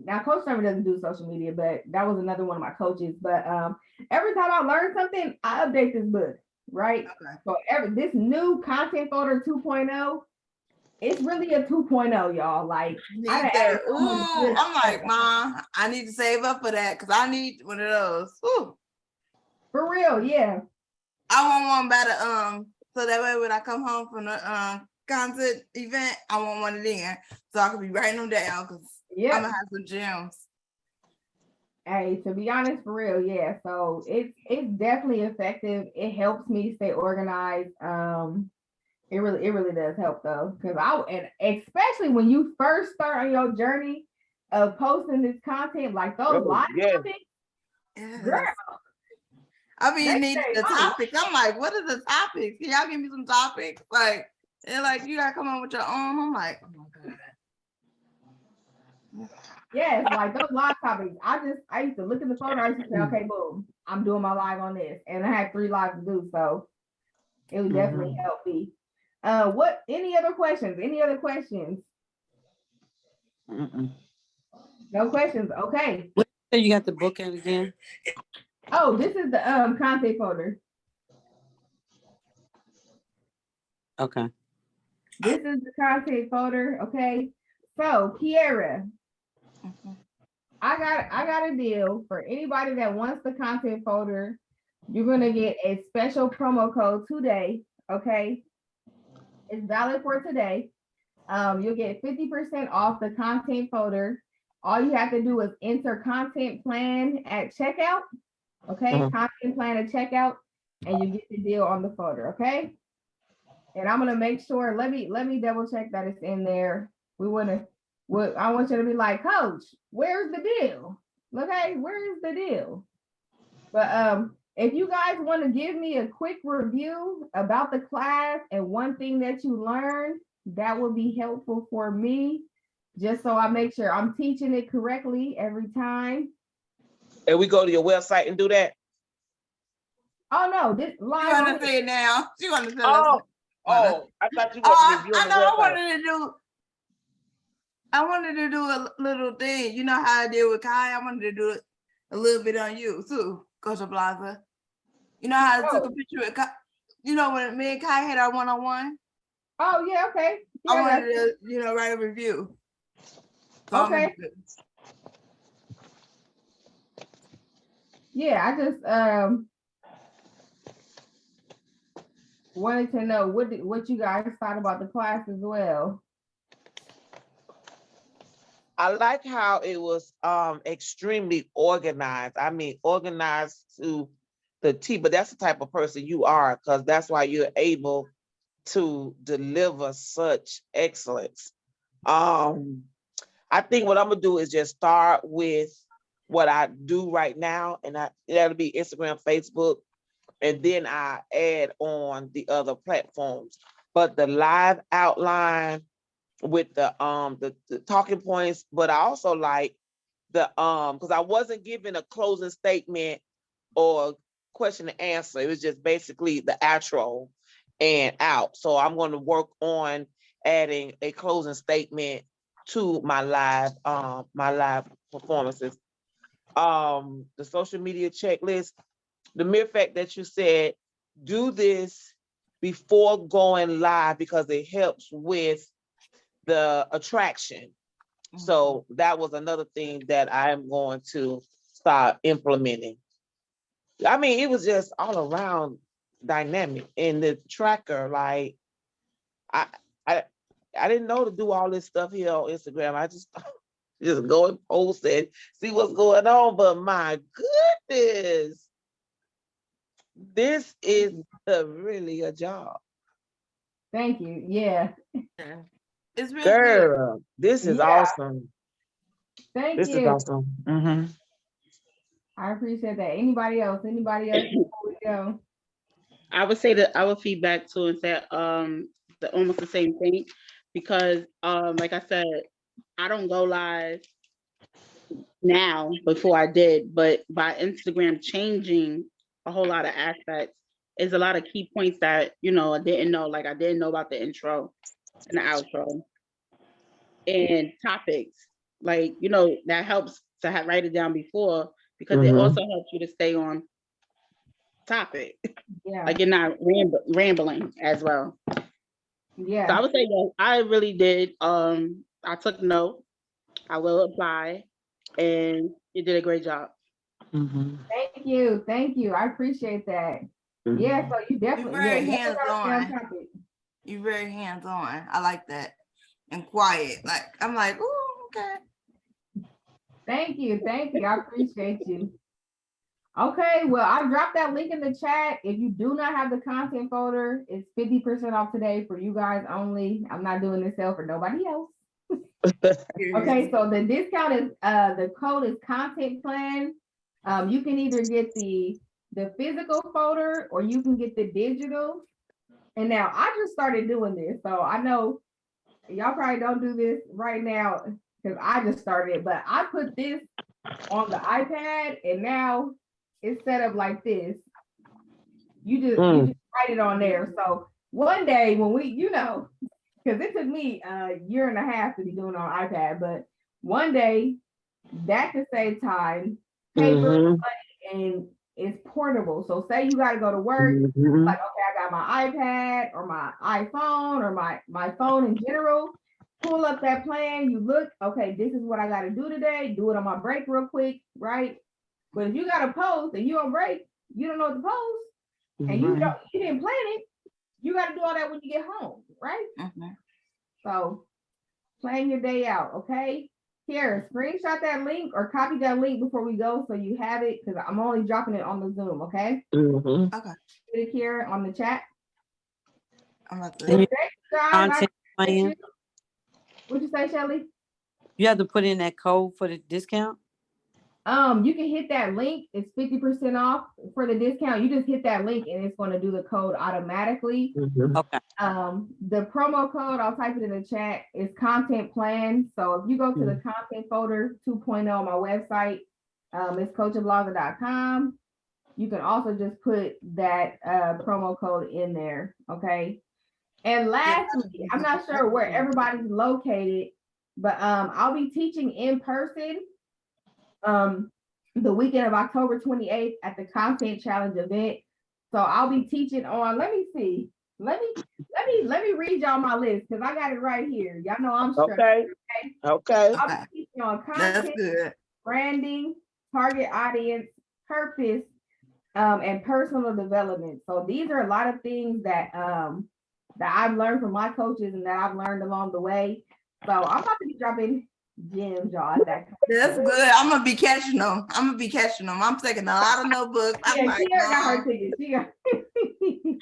now Coach Stormy doesn't do social media, but that was another one of my coaches. But every time I learn something, I update this book, right? Okay. So this new content folder 2.0, it's really a 2.0, y'all. Like I done Need that. added so much Ooh, good I'm like, stuff. Mom, I need to save up for that because I need one of those. Ooh. For real, yeah. I want one better. So that way when I come home from the concert event, I want one of them so I can be writing them down because I'm Yeah. gonna have some gems. Hey, to be honest, for real, yeah. So it's definitely effective. It helps me stay organized. It really does help though, because and especially when you first start on your journey of posting this content, like those Oh, live yeah. topics, girl, Yes. I mean, they need say, the "Oh, topics. I'm like, what are the topics? Can y'all give me some topics? Like, they're like, you gotta come up with your own. I'm like, oh my God. yes, like those live topics. I used to look at the photo. I used to say, okay, boom, I'm doing my live on this, and I had 3 lives to do, so it would definitely help me. Any other questions? Any other questions? Mm-mm. No questions. Okay. So you got the book in again? Oh, this is the content folder. Okay. This is the content folder. Okay. So Kiera, Mhm. I got a deal for anybody that wants the content folder. You're gonna get a special promo code today. Okay. It's valid for today. You'll get 50% off the content folder. All you have to do is enter content plan at checkout. Okay, content plan at checkout, and you get the deal on the folder. Okay, and I'm gonna make sure. Let me double check that it's in there. I want you to be like, Coach, where's the deal? Okay, where is the deal? But if you guys want to give me a quick review about the class and one thing that you learned, that would be helpful for me, just so I make sure I'm teaching it correctly every time. And we go to your website and do that. Oh no, this You live want on to here. say it now? You want to tell us? I thought you Oh, wanted to review I on the know. I website. wanted to do a little thing. You know how I did with Kai. I wanted to do it a little bit on you too, Coach Blaza. You know how I took a picture with Kai. You know when me and Kai had our one-on-one. Oh yeah, okay. I Yeah, wanted to, write a review. So I'm okay. gonna do it. Yeah, I just wanted to know what you guys thought about the class as well. I like how it was extremely organized. I mean, organized to the T, but that's the type of person you are, because that's why you're able to deliver such excellence. I think what I'm gonna do is just start with what I do right now, and that'll be Instagram, Facebook, and then I add on the other platforms. But the live outline with the talking points, but I also like the because I wasn't given a closing statement or question and answer. It was just basically the outro and out. So I'm going to work on adding a closing statement to my live performances. The social media checklist, the mere fact that you said do this before going live because it helps with the attraction. So that was another thing that I'm going to start implementing. I mean, it was just all around dynamic in the tracker. Like I didn't know to do all this stuff here on Instagram. I just go and post it, see what's going on. But my goodness, this is really a job. Thank you. Yeah. Yeah. It's real good. Girl, this is Yeah. awesome. Thank This is you. awesome. Mm-hmm. I appreciate that. Anybody else before we go? I would say that I would feedback too and say almost the same thing, because like I said, I don't go live now before I did, but by Instagram changing a whole lot of aspects, is a lot of key points that, you know, I didn't know. Like I didn't know about the intro and the outro and topics. Like, you know, that helps to write it down before, because it Mhm. also helps you to stay on topic. Yeah, Like you're not rambling as well. So I yeah. would say that I really did. I took note. I will apply, and you did a great job. Mhm. Thank you. Thank you. I appreciate that. Yeah, so you definitely, very yeah, definitely gotta stay on hands-on. topic. You're very hands-on. I like that. And quiet. Like, I'm like, ooh, okay. Thank you. Thank you. I appreciate you. Okay, well, I dropped that link in the chat. If you do not have the content folder, it's 50% off today for you guys only. I'm not doing this sale for nobody else. Okay, so the discount is the code is content plan. You can either get the physical folder or you can get the digital. And now I just started doing this, so I know y'all probably don't do this right now because I just started, but I put this on the iPad and now it's set up like this. You just write it on there. So one day when we, you know, because it took me a year and a half to be doing on iPad, but one day that could save time, paper, Mhm. and it's portable. So say you got to go to work, Mhm. like, okay, I got my iPad or my iPhone or my phone in general, pull up that plan, you look, okay, this is what I got to do today, do it on my break real quick, right? But if you got to post and you on break, you don't know what to post, and you didn't plan it, you got to do all that when you get home, right? Mhm. So plan your day out, okay? Here, screenshot that link or copy that link before we go so you have it, because I'm only dropping it on the Zoom, okay? Mhm. Put it here on the chat. I'm about to. And you Thank you, guys. content I appreciate plan, you. What'd you say, Shelly? you have to put in that code for the discount. You can hit that link. It's 50% off for the discount. You just hit that link and it's going to do the code automatically. Mhm. Okay. The promo code, I'll type it in the chat, is content plan. So if you go to the content folder 2.0 on my website, it's coachablaza.com. You can also just put that promo code in there. Okay. And lastly, I'm not sure where everybody's located, but I'll be teaching in person the weekend of October 28th at the Content Challenge event. So I'll be teaching on, let me see. Let me read y'all my list because I got it right here. Y'all know I'm struck. Okay. Okay. I'll be teaching on That's content, good. branding, target audience, purpose, and personal development. So these are a lot of things that that I've learned from my coaches and that I've learned along the way. So I'm about to be dropping gems, y'all. That's good. I'm gonna be catching them. I'm taking a lot of notebooks. I'm Yeah, like, she got her Mom, ticket. She got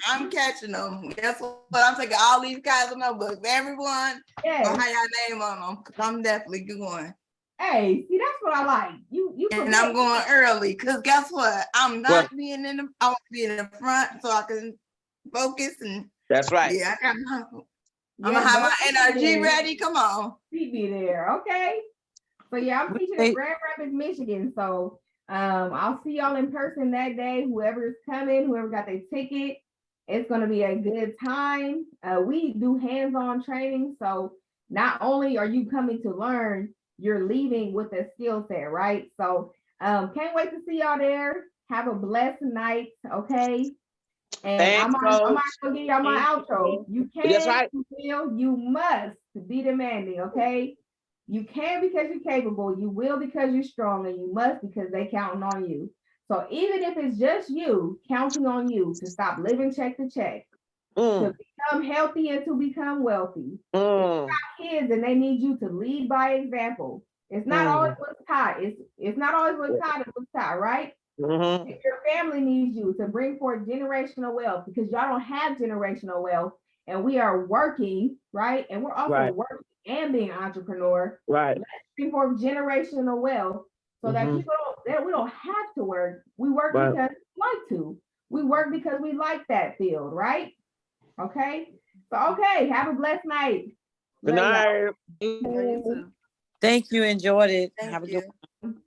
I'm catching them. Guess what? I'm taking all these kinds of notebooks. Everyone yes. gonna have your name on them. Cause I'm definitely going. Hey, see, that's what I like. You And I'm going early. Cause guess what? I'm not being in the. I want to be in the front so I can focus and. That's right. Yeah, I'm gonna have my energy ready. Come on. Be there, okay? So yeah, I'm teaching in Grand Rapids, Michigan. So I'll see y'all in person that day. Whoever's coming, whoever got their ticket, it's gonna be a good time. We do hands-on training, so not only are you coming to learn, you're leaving with a skill set, right? So can't wait to see y'all there. Have a blessed night, okay? And Thanks, I'm not Coach. gonna give y'all my outro. You That's can, right. you will, you must be demanding, okay? You can because you're capable, you will because you're strong, and you must because they counting on you. So even if it's just you counting on you to stop living check to check, to become healthy and to become wealthy. If you got kids and they need you to lead by example. It's not always what's taught. It's not always what's taught, it's what's taught, right? If your family needs you to bring forth generational wealth, because y'all don't have generational wealth, and we are working, right? And we're also working and being an entrepreneur. Right. Let's bring forth generational wealth so that people we don't have to work. We work because we like to. We work because we like that field, right? Okay. So okay, have a blessed night. Good night. You too. Thank you. Enjoyed it. Thank Have a good you. one.